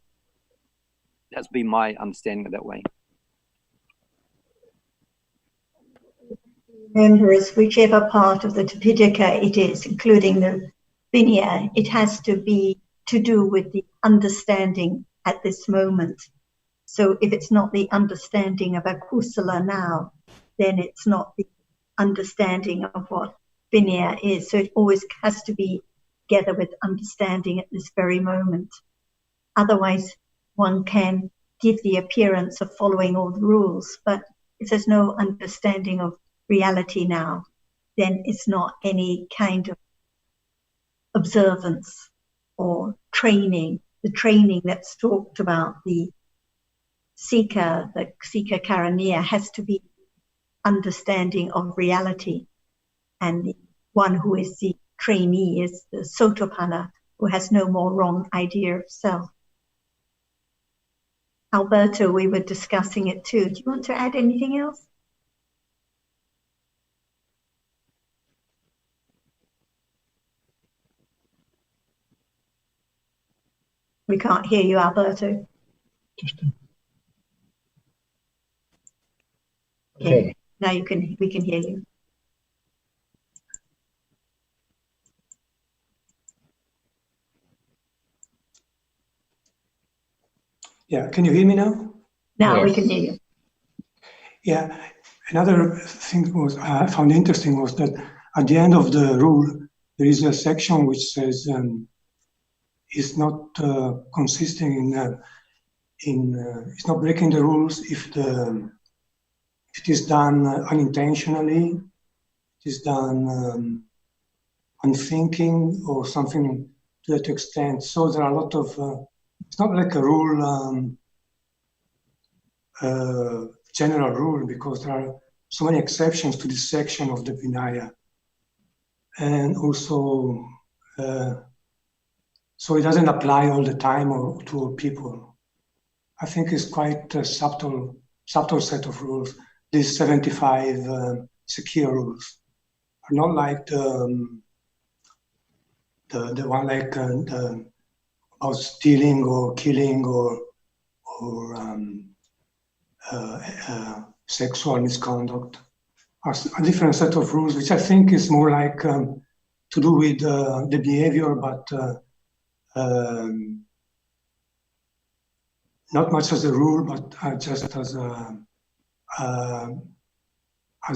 Speaker 6: That's been my understanding of that way.
Speaker 2: Remember, as whichever part of the Tipitaka it is, including the Vinaya, it has to be to do with the understanding at this moment. So if it's not the understanding of akusala now, then it's not the understanding of what Vinaya is. So it always has to be together with understanding at this very moment. Otherwise, one can give the appearance of following all the rules, but if there's no understanding of reality now, then it's not any kind of observance or training. The training that's talked about, the Sika Karaniya, has to be understanding of reality. And the one who is the trainee is the Sotapanna, who has no more wrong idea of self. Alberto, we were discussing it too. Do you want to add anything else? We can't hear you, Alberto. Okay. Now we can hear you.
Speaker 11: Yeah, can you hear me now?
Speaker 2: Now
Speaker 3: Yes.
Speaker 2: we can hear you.
Speaker 11: Yeah, another thing I found interesting was that at the end of the rule, there is a section which says it's not consisting it's not breaking the rules if it is done unintentionally, it is done unthinking or something to that extent. So there are a lot of it's not like a rule, general rule, because there are so many exceptions to this section of the Vinaya. And also, so it doesn't apply all the time or to all people. I think it's quite a subtle set of rules. These 75 secure rules are not like the one like about stealing or killing or sexual misconduct. Are a different set of rules, which I think is more like to do with the behavior, but not much as a rule, but just as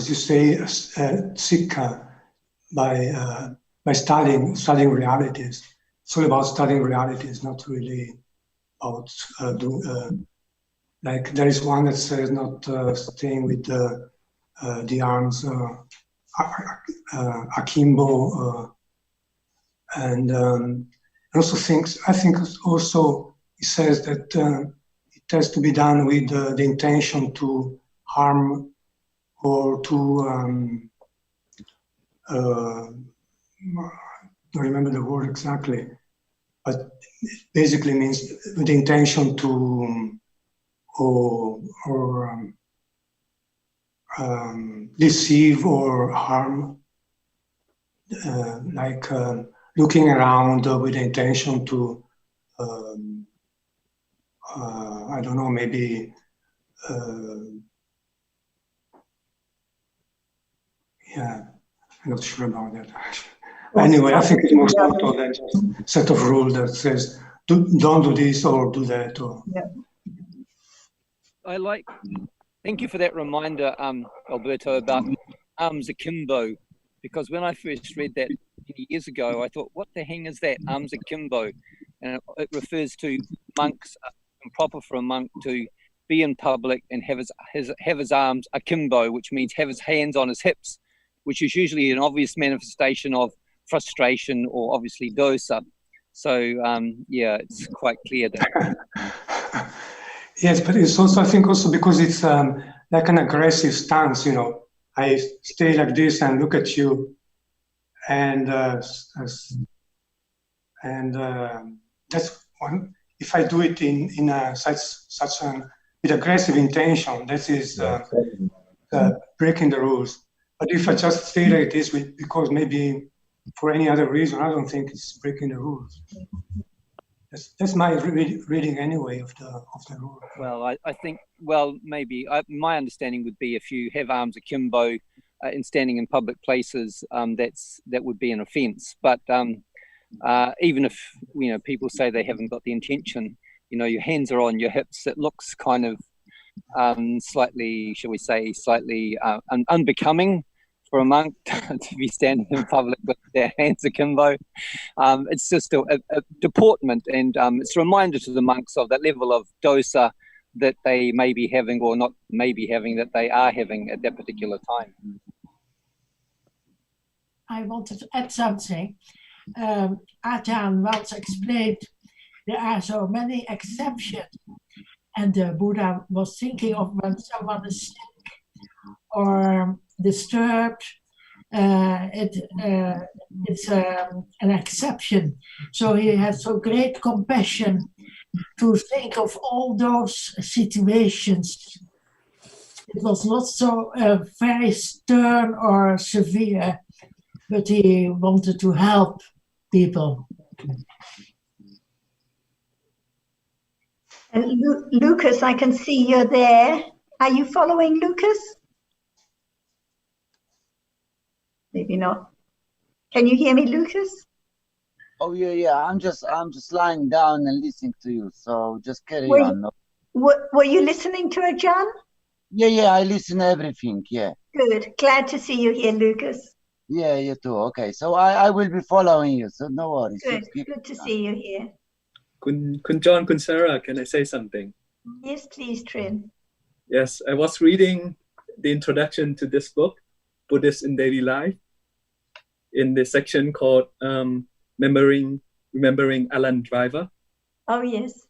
Speaker 11: you say, sikha, by studying realities. It's all about studying realities, not really about like there is one that says not staying with the arms akimbo, and also I think also it says that it has to be done with the intention to harm or to I don't remember the word exactly, but it basically means with the intention to deceive or harm, like looking around with the intention to, I don't know, maybe, yeah, I'm not sure about that. Anyway, I think it's more subtle than just a set of rules that says, don't do this or do that. Or,
Speaker 2: yeah.
Speaker 6: Thank you for that reminder, Alberto, about arms akimbo, because when I first read that many years ago, I thought, what the hang is that, arms akimbo? And it refers to monks, improper for a monk to be in public and have his arms akimbo, which means have his hands on his hips, which is usually an obvious manifestation of frustration or obviously dosa. So, yeah, it's quite clear that.
Speaker 11: Yes, but it's also, I think also because it's like an aggressive stance, you know, I stay like this and look at you, and that's one. If I do it in such an with aggressive intention, that is breaking the rules. But if I just stay like this because maybe for any other reason, I don't think it's breaking the rules. That's my reading anyway of the rule.
Speaker 6: Well, I think, well, maybe my understanding would be if you have arms akimbo in standing in public places, that would be an offence. But even if people say they haven't got the intention, your hands are on your hips, it looks kind of slightly, shall we say, slightly unbecoming for a monk to be standing in public with their hands akimbo. It's just a deportment, and it's a reminder to the monks of that level of dosa that they may be having, or not may be having, that they are having at that particular time.
Speaker 9: I wanted to add something. Ajahn once explained there are so many exceptions, and the Buddha was thinking of when someone is sick or disturbed, it's an exception. So he had so great compassion to think of all those situations. It was not so very stern or severe, but he wanted to help people.
Speaker 2: And Lucas, I can see you're there. Are you following Lucas? Maybe not. Can you hear me, Lucas?
Speaker 12: Oh yeah. I'm just lying down and listening to you. So just carry on.
Speaker 2: Were you listening to Ajahn?
Speaker 12: Yeah. I listen to everything. Yeah.
Speaker 2: Good. Glad to see you here, Lucas.
Speaker 12: Yeah, you too. Okay. So I will be following you. So no worries.
Speaker 2: Good. Good to see you here.
Speaker 13: Kun John, Kun Sarah, can I say something?
Speaker 2: Yes, please, Trin.
Speaker 13: Yes, I was reading the introduction to this book, Buddhist in Daily Life, in the section called Remembering Alan Driver.
Speaker 2: Oh, yes.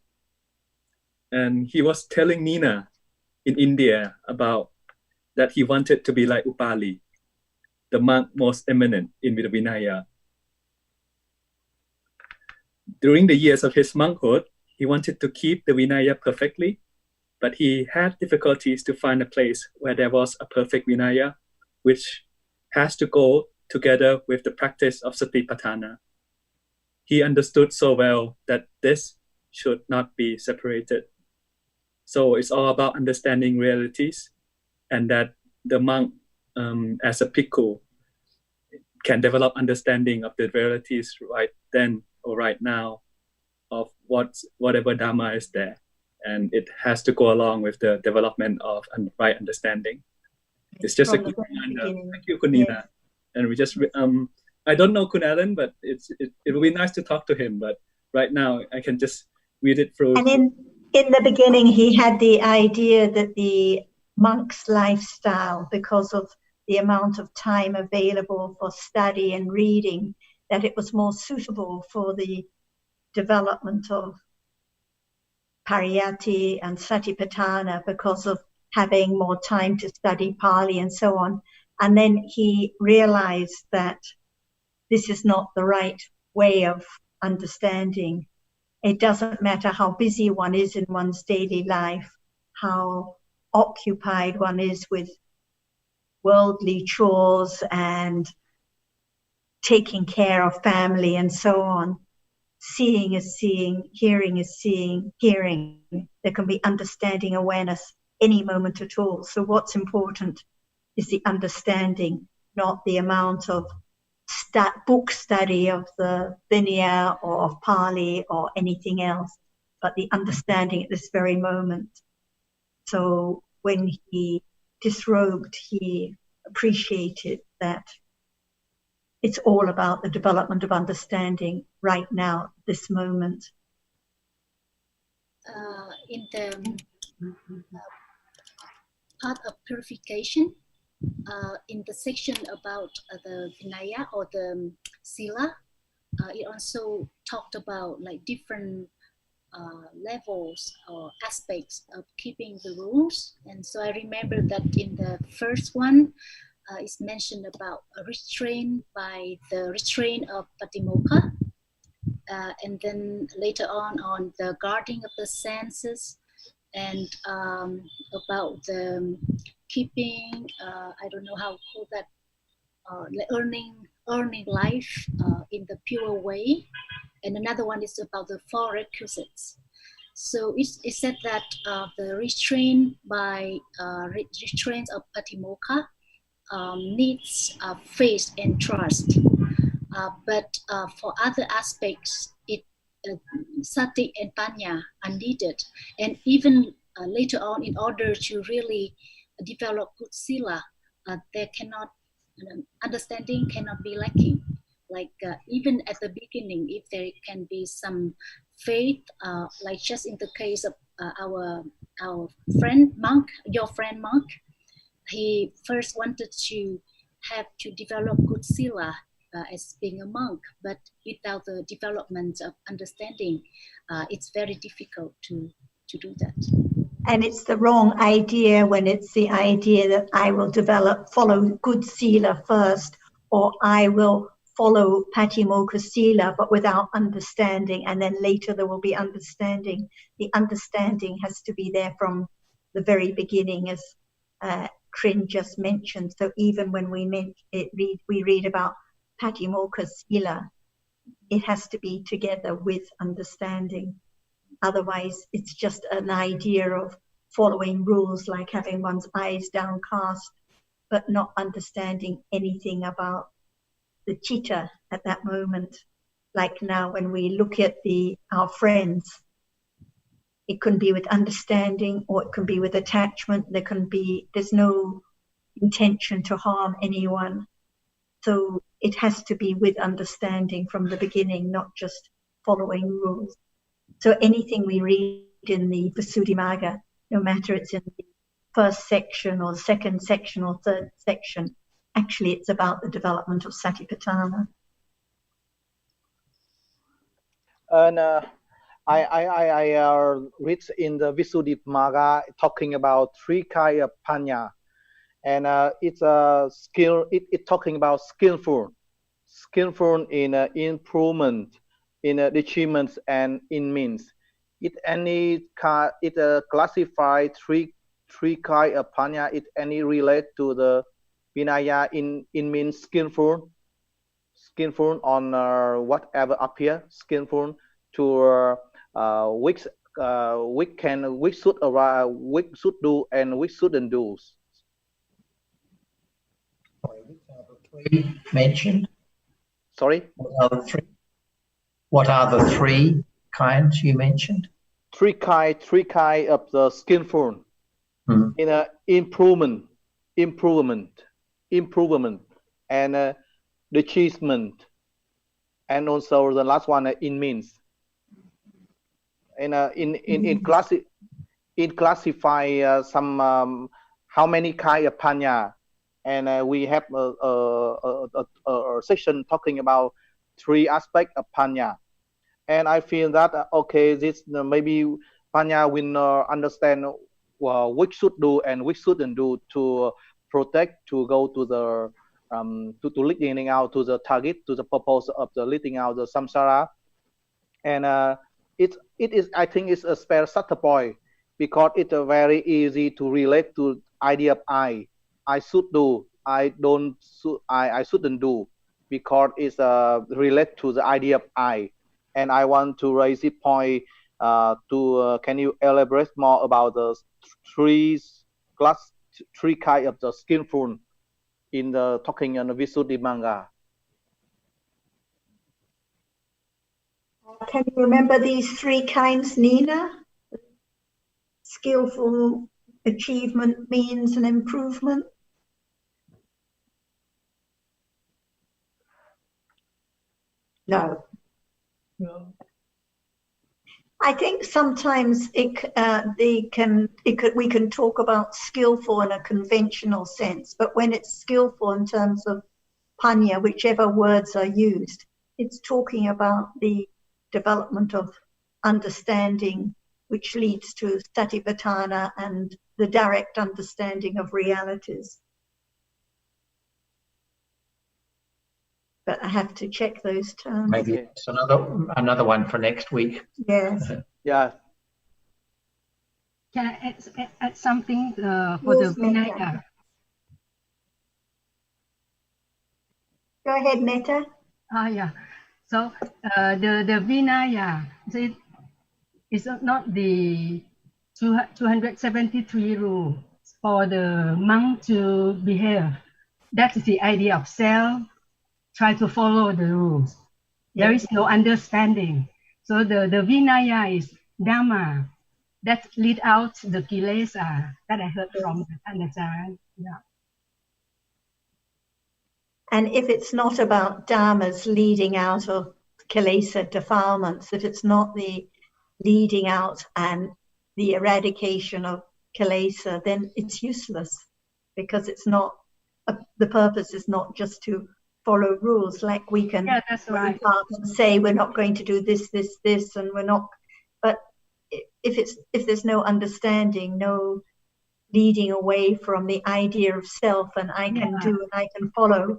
Speaker 13: and he was telling Nina in India about that he wanted to be like Upali, the monk most eminent in the Vinaya. During the years of his monkhood, he wanted to keep the Vinaya perfectly, but he had difficulties to find a place where there was a perfect Vinaya, which has to go together with the practice of Satipatthana. He understood so well that this should not be separated. So it's all about understanding realities, and that the monk, as a bhikkhu, can develop understanding of the realities right then or right now of whatever Dhamma is there. And it has to go along with the development of right understanding. It's just a good reminder. Thank you, Kunina. Yes. And we just, I don't know Kun Alan, but it would be nice to talk to him. But right now, I can just read it through.
Speaker 2: And in the beginning, he had the idea that the monk's lifestyle, because of the amount of time available for study and reading, that it was more suitable for the development of Pariyatti and Satipatthana because of having more time to study Pali and so on. And then he realized that this is not the right way of understanding. It doesn't matter how busy one is in one's daily life, how occupied one is with worldly chores and taking care of family and so on. Seeing is seeing, hearing is seeing, hearing. There can be understanding, awareness any moment at all. So what's important is the understanding, not the amount of book study of the Vinaya or of Pali or anything else, but the understanding at this very moment. So when he disrobed, he appreciated that it's all about the development of understanding right now, this moment.
Speaker 1: In the part of purification, in the section about the Vinaya or the Sila, it also talked about like different levels or aspects of keeping the rules. And so I remember that in the first one, it's mentioned about a restraint by the restraint of Patimokkha, and then later on the guarding of the senses, and about the keeping, I don't know how to call that, earning life in the pure way. And another one is about the 4 requisites. So it said that the restraint by restraints of Patimokkha needs faith and trust. But for other aspects, sati and panya are needed. And even later on, in order to really develop good sila, there cannot, understanding cannot be lacking. Like even at the beginning, if there can be some faith, like just in the case of our friend monk, your friend monk, he first wanted to have to develop good sila as being a monk, but without the development of understanding, it's very difficult to do that.
Speaker 2: And it's the wrong idea when it's the idea that I will follow good sila first, or I will follow Patimokkha sila, but without understanding, and then later there will be understanding. The understanding has to be there from the very beginning, as Krin just mentioned. So even when we read about Patimokkha sila, it has to be together with understanding. Otherwise, it's just an idea of following rules, like having one's eyes downcast, but not understanding anything about the citta at that moment. Like now, when we look at our friends, it can be with understanding, or it can be with attachment. There's no intention to harm anyone. So it has to be with understanding from the beginning, not just following rules. So anything we read in the Visuddhimagga, no matter it's in the first section or the second section or third section, actually it's about the development of Satipatthana.
Speaker 4: And I read in the Visuddhimagga talking about three kind of panya, and it's a skill. It talking about skillful in improvement, in achievements, and in means. It classify three kind of panya. It any relate to the Vinaya in means skillful on whatever appear, skillful to which should do and which shouldn't do.
Speaker 3: Three mentioned.
Speaker 4: Sorry.
Speaker 3: What are the three kinds you mentioned?
Speaker 4: Three kind of the skillful in improvement, and achievement, and also the last one in means. And in classify some how many kind of panya, and we have a section talking about three aspects of panya. And I feel that okay, this maybe panya will understand which should do and which shouldn't do to protect, to go to the to leading out to the target, to the purpose of the leading out the samsara. And it is, I think it's a spare starter point, because it's very easy to relate to idea of I should do, I shouldn't do, because it's relate to the idea of I. And I want to raise this point can you elaborate more about the three kind of the skillful in the talking on the Visuddhimagga?
Speaker 2: Can you remember these three kinds, Nina? Skillful, achievement, means, and improvement? No. No. I think sometimes we can talk about skillful in a conventional sense, but when it's skillful in terms of panya, whichever words are used, it's talking about the development of understanding, which leads to satipatthana and the direct understanding of realities. But I have to check those terms.
Speaker 3: Maybe it's another one for next week.
Speaker 2: Yes.
Speaker 4: Yeah.
Speaker 14: Can I add something for the Vinaya?
Speaker 2: Go ahead, Meta.
Speaker 14: Yeah. So the Vinaya, it's not the 273 rules for the monk to behave. That is the idea of self. Try to follow the rules. There is no understanding. So the Vinaya is Dhamma. That lead out the kilesa that I heard from Anajan. Yeah.
Speaker 2: And if it's not about dharmas leading out of kilesa defilements, if it's not the leading out and the eradication of kilesa, then it's useless, because it's not, the purpose is not just to follow rules. Like we can say we're not going to do this, and we're not, but if there's no understanding, no leading away from the idea of self and I can do and I can follow.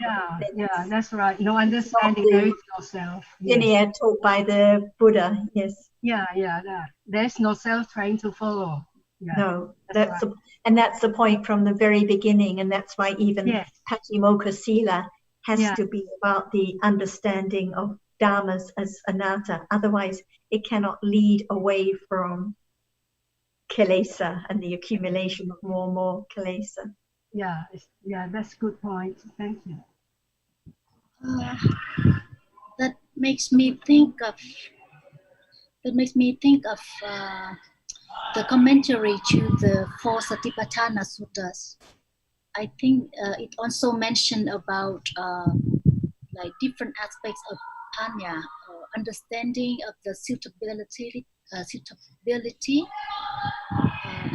Speaker 14: Yeah, that's right. No understanding, there is no self.
Speaker 2: Linear taught by the Buddha, yes.
Speaker 14: Yeah, there's no self trying to follow. Yeah,
Speaker 2: no, that's the point from the very beginning, and that's why even Patimokkha Sila has to be about the understanding of dharmas as anatta. Otherwise, it cannot lead away from kilesa and the accumulation of more and more kilesa.
Speaker 14: Yeah, that's a good point. Thank you.
Speaker 1: That makes me think of the commentary to the four Satipatthana Suttas. I think it also mentioned about like different aspects of panya, understanding of the suitability.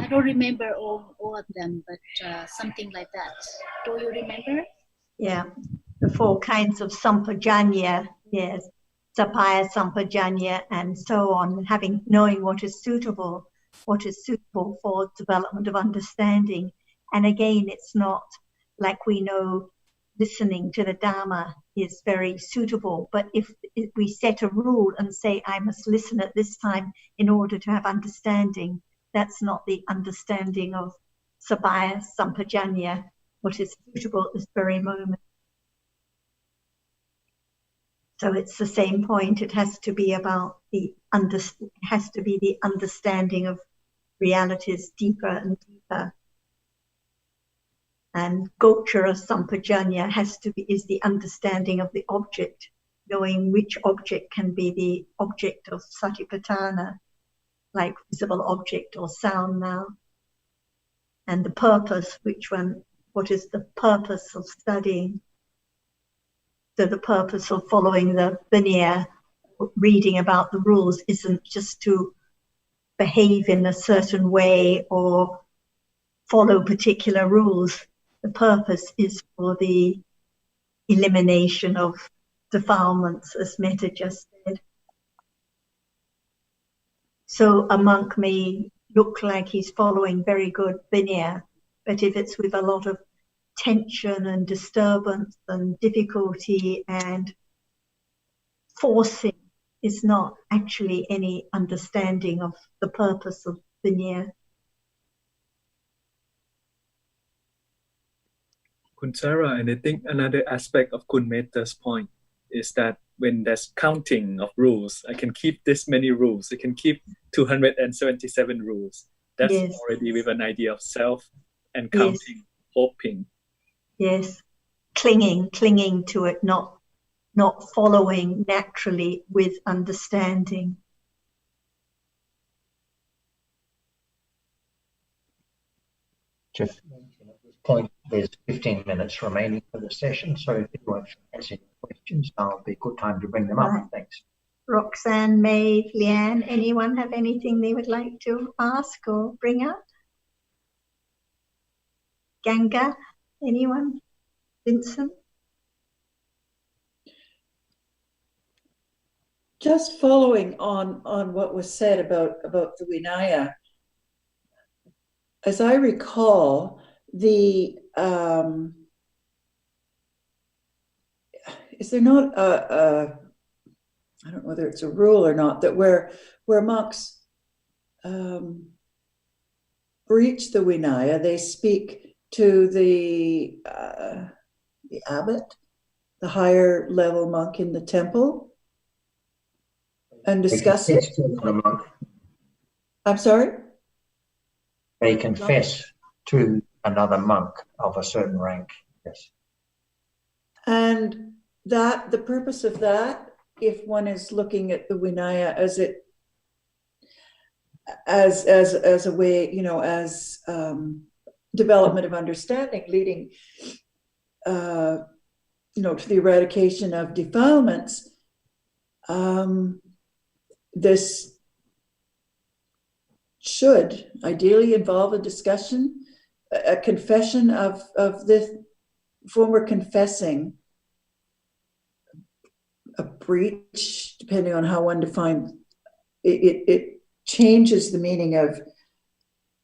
Speaker 1: I don't remember all of them, but something like that. Do you remember?
Speaker 2: Yeah, the four kinds of sampajanya. Yes. Sapaya Sampajanya and so on, knowing what is suitable for development of understanding. And again, it's not like we know listening to the Dhamma is very suitable, but if we set a rule and say, I must listen at this time in order to have understanding, that's not the understanding of Sabaya Sampajanya, what is suitable at this very moment. So it's the same point. It has to be about the understanding of realities deeper and deeper. And Gochara Sampajanya is the understanding of the object, knowing which object can be the object of Satipatthana, like visible object or sound now. And the purpose, what is the purpose of studying? So the purpose of following the Vinaya, reading about the rules, isn't just to behave in a certain way or follow particular rules. The purpose is for the elimination of defilements, as Metta just said. So a monk may look like he's following very good Vinaya, but if it's with a lot of tension and disturbance and difficulty and forcing, is not actually any understanding of the purpose of Vinaya.
Speaker 13: Kun Sarah, and I think another aspect of Kun Metta's point is that when there's counting of rules, I can keep this many rules, I can keep 277 rules. That's already with an idea of self and counting, hoping.
Speaker 2: Yes, clinging to it, not following naturally with understanding.
Speaker 3: Just mention at this point, there's 15 minutes remaining for the session, so if you want to answer your questions, now be a good time to bring them up. Thanks.
Speaker 2: Roxanne, Maeve, Leanne, anyone have anything they would like to ask or bring up? Ganga, anyone? Vincent?
Speaker 5: Just following on what was said about the Vinaya, as I recall, is there not I don't know whether it's a rule or not, that where monks breach the Vinaya, they speak to the abbot, the higher level monk in the temple, and discuss it? I'm sorry?
Speaker 3: They confess to another monk of a certain rank, yes.
Speaker 5: And that the purpose of that, if one is looking at the Vinaya as a way, as development of understanding, leading to the eradication of defilements, this should ideally involve a discussion, a confession of this, when we're confessing a breach, depending on how one defines it, it changes the meaning of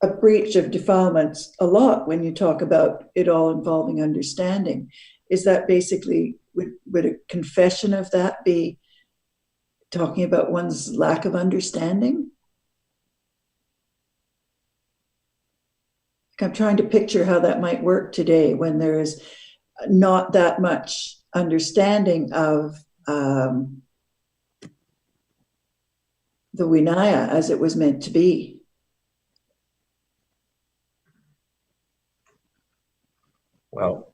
Speaker 5: a breach of defilements a lot when you talk about it all involving understanding. Is that basically, would a confession of that be talking about one's lack of understanding? I'm trying to picture how that might work today when there is not that much understanding of the Vinaya as it was meant to be.
Speaker 3: Well,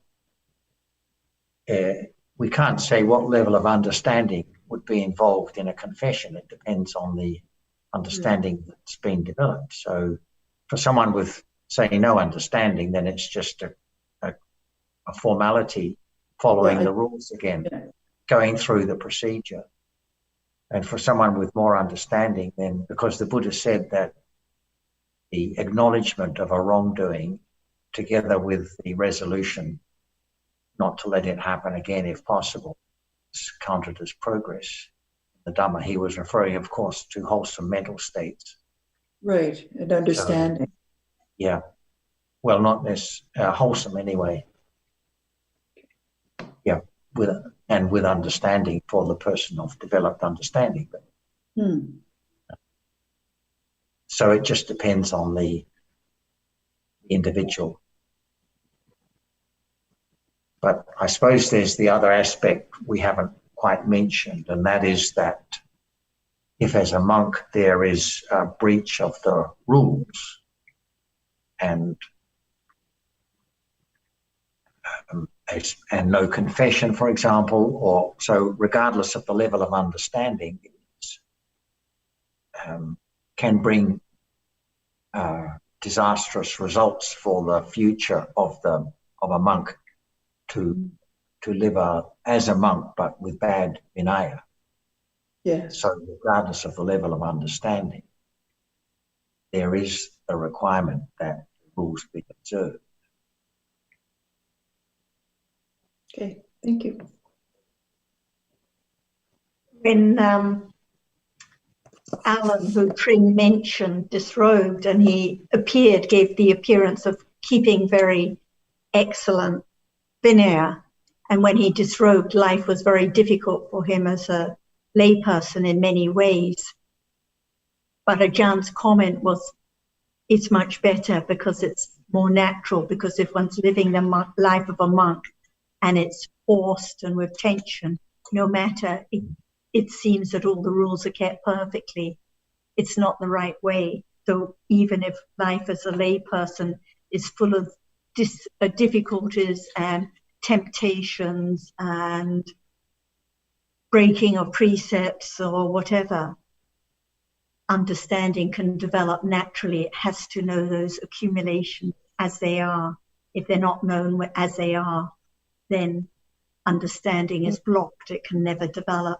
Speaker 3: we can't say what level of understanding would be involved in a confession. It depends on the understanding that's been developed. So for someone with, say, no understanding, then it's just a formality, following the rules again, going through the procedure. And for someone with more understanding, then, because the Buddha said that the acknowledgement of a wrongdoing together with the resolution not to let it happen again if possible is counted as progress. the Dhamma, he was referring, of course, to wholesome mental states.
Speaker 5: Right, and understanding.
Speaker 3: So, yeah. Well, not this wholesome anyway. Yeah, with understanding for the person of developed understanding. So it just depends on the individual. But I suppose there's the other aspect we haven't quite mentioned, and that is that if as a monk there is a breach of the rules and no confession, for example, or so regardless of the level of understanding, can bring disastrous results for the future of a monk to live as a monk but with bad vinaya.
Speaker 5: Yes.
Speaker 3: So regardless of the level of understanding, there is a requirement that rules be observed.
Speaker 5: Okay, thank you.
Speaker 2: When Alan, who Tring mentioned, disrobed and he gave the appearance of keeping very excellent vinaya. And when he disrobed, life was very difficult for him as a layperson in many ways. But Ajahn's comment was, it's much better because it's more natural, because if one's living the life of a monk and it's forced and with tension, no matter, it seems that all the rules are kept perfectly. It's not the right way. So even if life as a layperson is full of difficulties and temptations and breaking of precepts or whatever, understanding can develop naturally. It has to know those accumulations as they are. If they're not known as they are, then understanding is blocked. It can never develop.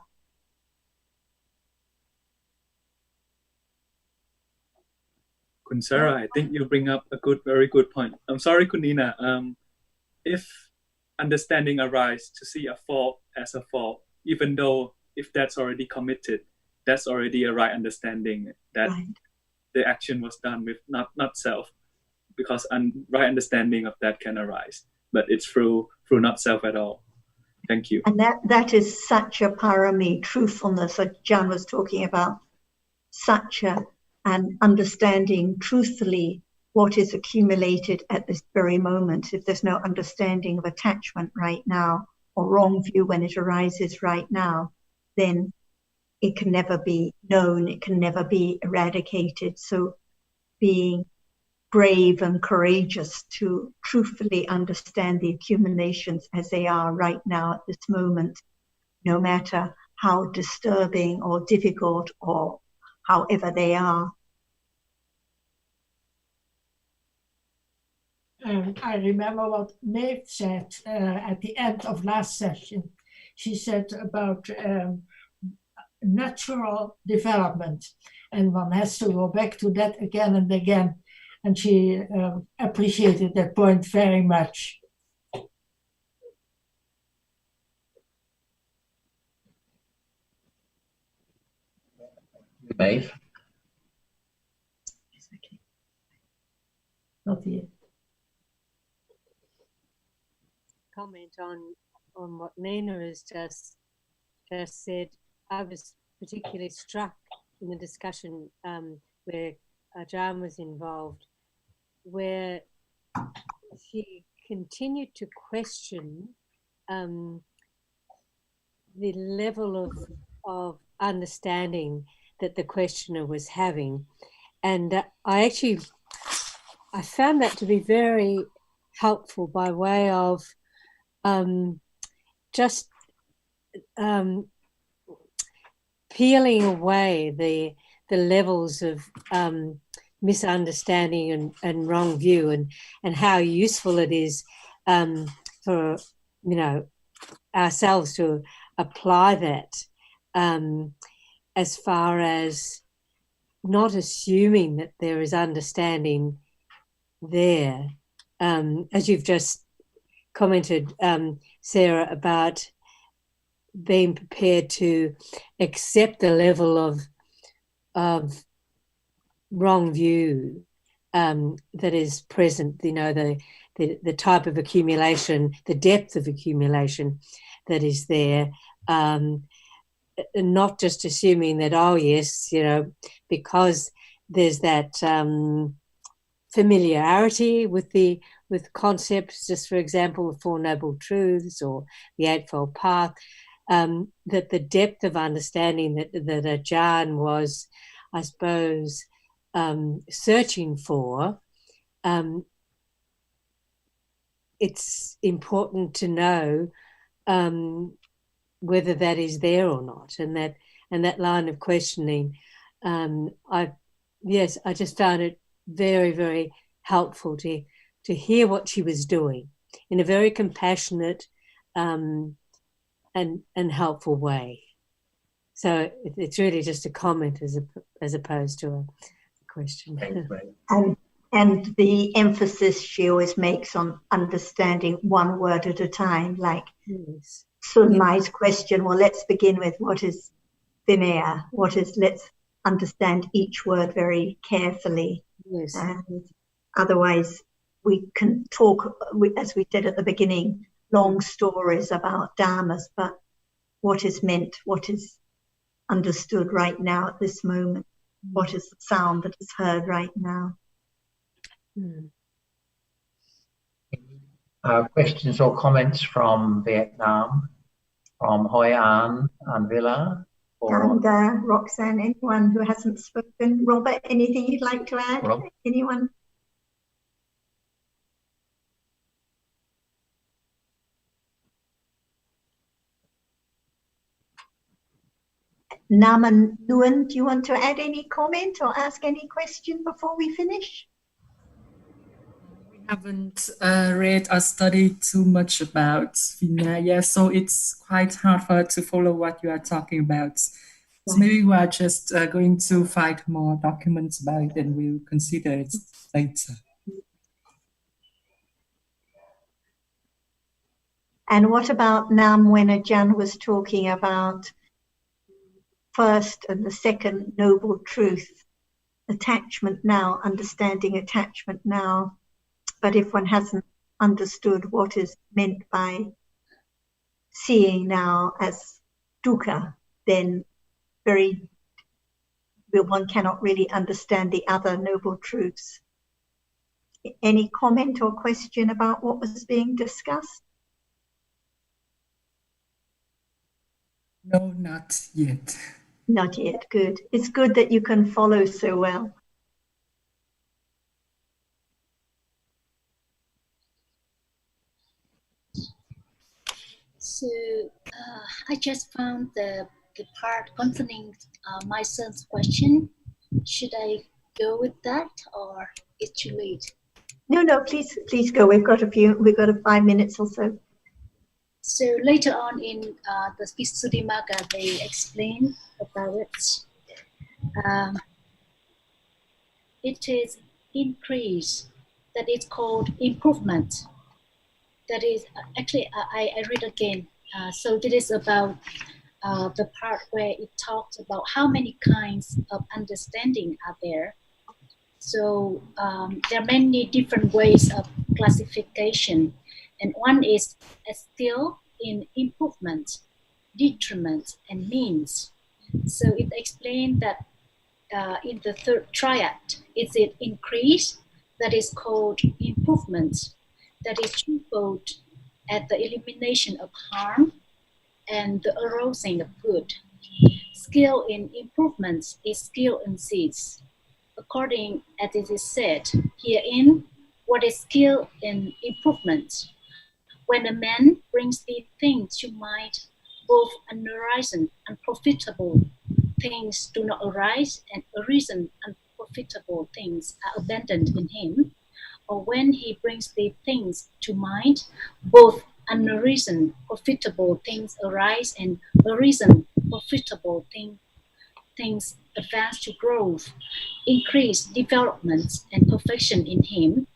Speaker 13: Kun Sarah, I think you bring up a very good point. I'm sorry, Kunina. If understanding arises to see a fault as a fault, even though if that's already committed, that's already a right understanding that the action was done with not self, because right understanding of that can arise, but it's through not self at all. Thank you.
Speaker 2: And that is such a parami, truthfulness that John was talking about, such an understanding truthfully what is accumulated at this very moment. If there's no understanding of attachment right now or wrong view when it arises right now, then it can never be known, it can never be eradicated. So being brave and courageous to truthfully understand the accumulations as they are right now at this moment, no matter how disturbing or difficult or however they are.
Speaker 9: I remember what Maeve said at the end of last session. She said about natural development, and one has to go back to that again and again. And she appreciated that point very much.
Speaker 3: Maeve?
Speaker 9: Not yet.
Speaker 15: Comment on what Nina has just said. I was particularly struck in the discussion where Ajahn was involved, where she continued to question the level of understanding that the questioner was having. And I found that to be very helpful by way of just peeling away the levels of misunderstanding and wrong view, and how useful it is for ourselves to apply that, as far as not assuming that there is understanding there, as you've just commented, Sarah, about being prepared to accept the level of wrong view that is present, you know, the type of accumulation, the depth of accumulation that is there, and not just assuming that, oh yes, you know, because there's that familiarity with concepts, just for example, the Four Noble Truths or the Eightfold Path, that the depth of understanding that Ajahn was, I suppose, searching for, it's important to know whether that is there or not, and that line of questioning, I just found it very, very helpful to hear what she was doing in a very compassionate and helpful way. So it's really just a comment as opposed to a question.
Speaker 2: And the emphasis she always makes on understanding one word at a time, like
Speaker 15: yes.
Speaker 2: Sun Mai's question, well, let's begin with what is Vinaya? Let's understand each word very carefully.
Speaker 15: Yes.
Speaker 2: And otherwise we can talk, as we did at the beginning, long stories about dharmas, but what is meant, what is understood right now at this moment, what is the sound that is heard right now.
Speaker 3: Questions or comments from Vietnam, from Hoi An and Villa?
Speaker 2: And Roxanne, anyone who hasn't spoken? Robert, anything you'd like to add?
Speaker 3: Rob?
Speaker 2: Anyone? Naman Nguyen, do you want to add any comment or ask any question before we finish?
Speaker 16: Haven't read or studied too much about Vinaya, so it's quite hard for to follow what you are talking about. So maybe we are just going to find more documents about it and we'll consider it later.
Speaker 2: And what about Nam when Ajahn was talking about first and the second noble truth, attachment now, understanding attachment now, but if one hasn't understood what is meant by seeing now as dukkha, then one cannot really understand the other noble truths. Any comment or question about what was being discussed?
Speaker 16: No, not yet.
Speaker 2: Not yet, good. It's good that you can follow so well.
Speaker 1: So I just found the part concerning my son's question. Should I go with that or it's too late?
Speaker 2: No, please go. We've got 5 minutes or so.
Speaker 1: So later on in the Visuddhimagga, they explain about it. It is increase, that is called improvement. That is actually I read again. So this is about the part where it talks about how many kinds of understanding are there. So there are many different ways of classification, and one is still in improvement, detriment, and means. So it explains that in the third triad, it's an increase that is called improvement, that is twofold at the elimination of harm and the arousing of good. Skill in improvements is skill in seeds. According as it is said herein, what is skill in improvement? When a man brings these things to mind, both unarisen and profitable things do not arise, and arisen and profitable things are abandoned in him. Or when he brings these things to mind, both unarisen, profitable things arise, and arisen, profitable things advance to growth, increase development and perfection in him.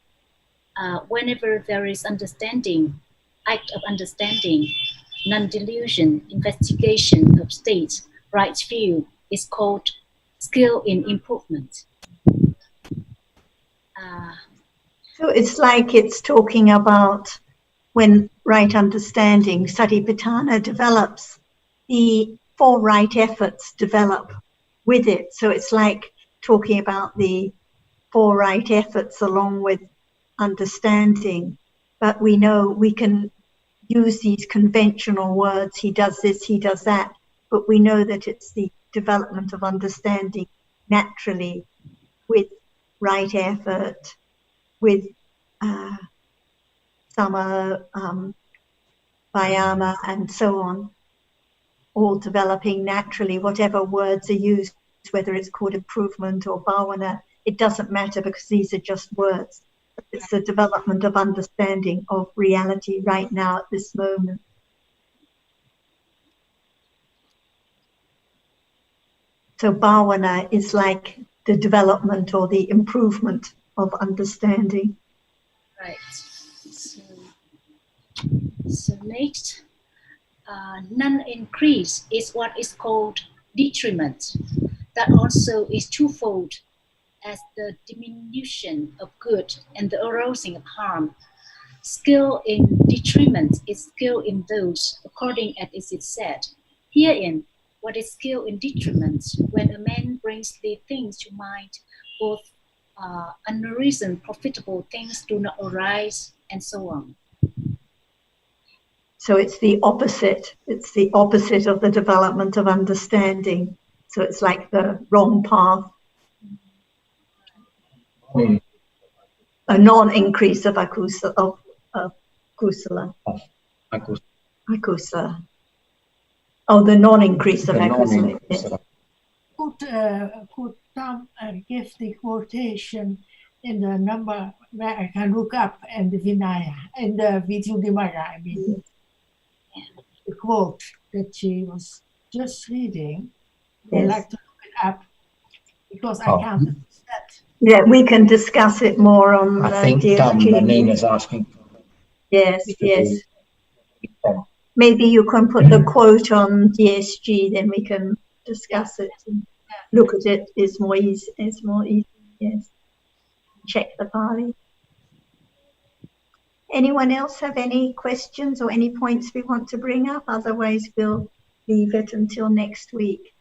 Speaker 1: Whenever there is understanding, act of understanding, non-delusion, investigation of state, right view is called skill in improvement.
Speaker 2: So it's like it's talking about when right understanding, Satipatthana, develops, the 4 right efforts develop with it. So it's like talking about the 4 right efforts along with understanding. But we know we can use these conventional words, he does this, he does that, but we know that it's the development of understanding naturally with right effort, with sama, vayama, and so on, all developing naturally, whatever words are used, whether it's called improvement or bhavana, it doesn't matter because these are just words. It's the development of understanding of reality right now at this moment. So bhavana is like the development or the improvement of understanding.
Speaker 1: Right. So next, non-increase is what is called detriment. That also is twofold, as the diminution of good and the arousing of harm. Skill in detriment is skill in those, according as it is said. Herein, what is skill in detriment? When a man brings the things to mind, both unreasoned, profitable things do not arise, and so on.
Speaker 2: So it's the opposite. It's the opposite of the development of understanding. So it's like the wrong path. A non-increase of kusala. Akusala. Oh, the non-increase of akusala. Yes.
Speaker 9: Could Tom give the quotation in the number where I can look up and the Vinaya, and the Intl.Dhamma, I mean. The quote that she was just reading. Yes. I'd like to look it up because I can't understand.
Speaker 2: Yeah, we can discuss it more on
Speaker 3: I think Nina's asking.
Speaker 2: Yes, yes. Maybe you can put the quote on DSG, then we can discuss it and look at it. It's more easy. It's more easy. Yes. Check the Pali. Anyone else have any questions or any points we want to bring up? Otherwise, we'll leave it until next week.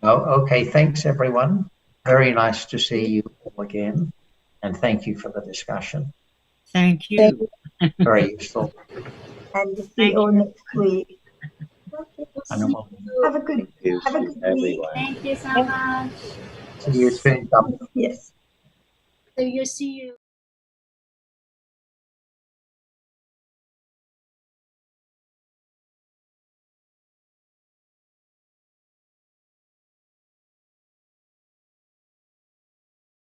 Speaker 3: Oh, okay. Thanks, everyone. Very nice to see you all again. And thank you for the discussion.
Speaker 10: Thank you.
Speaker 3: Very useful.
Speaker 2: And see you all next week. Have a good week.
Speaker 1: Thank you so much.
Speaker 3: See you soon.
Speaker 2: Yes.
Speaker 1: So you see you.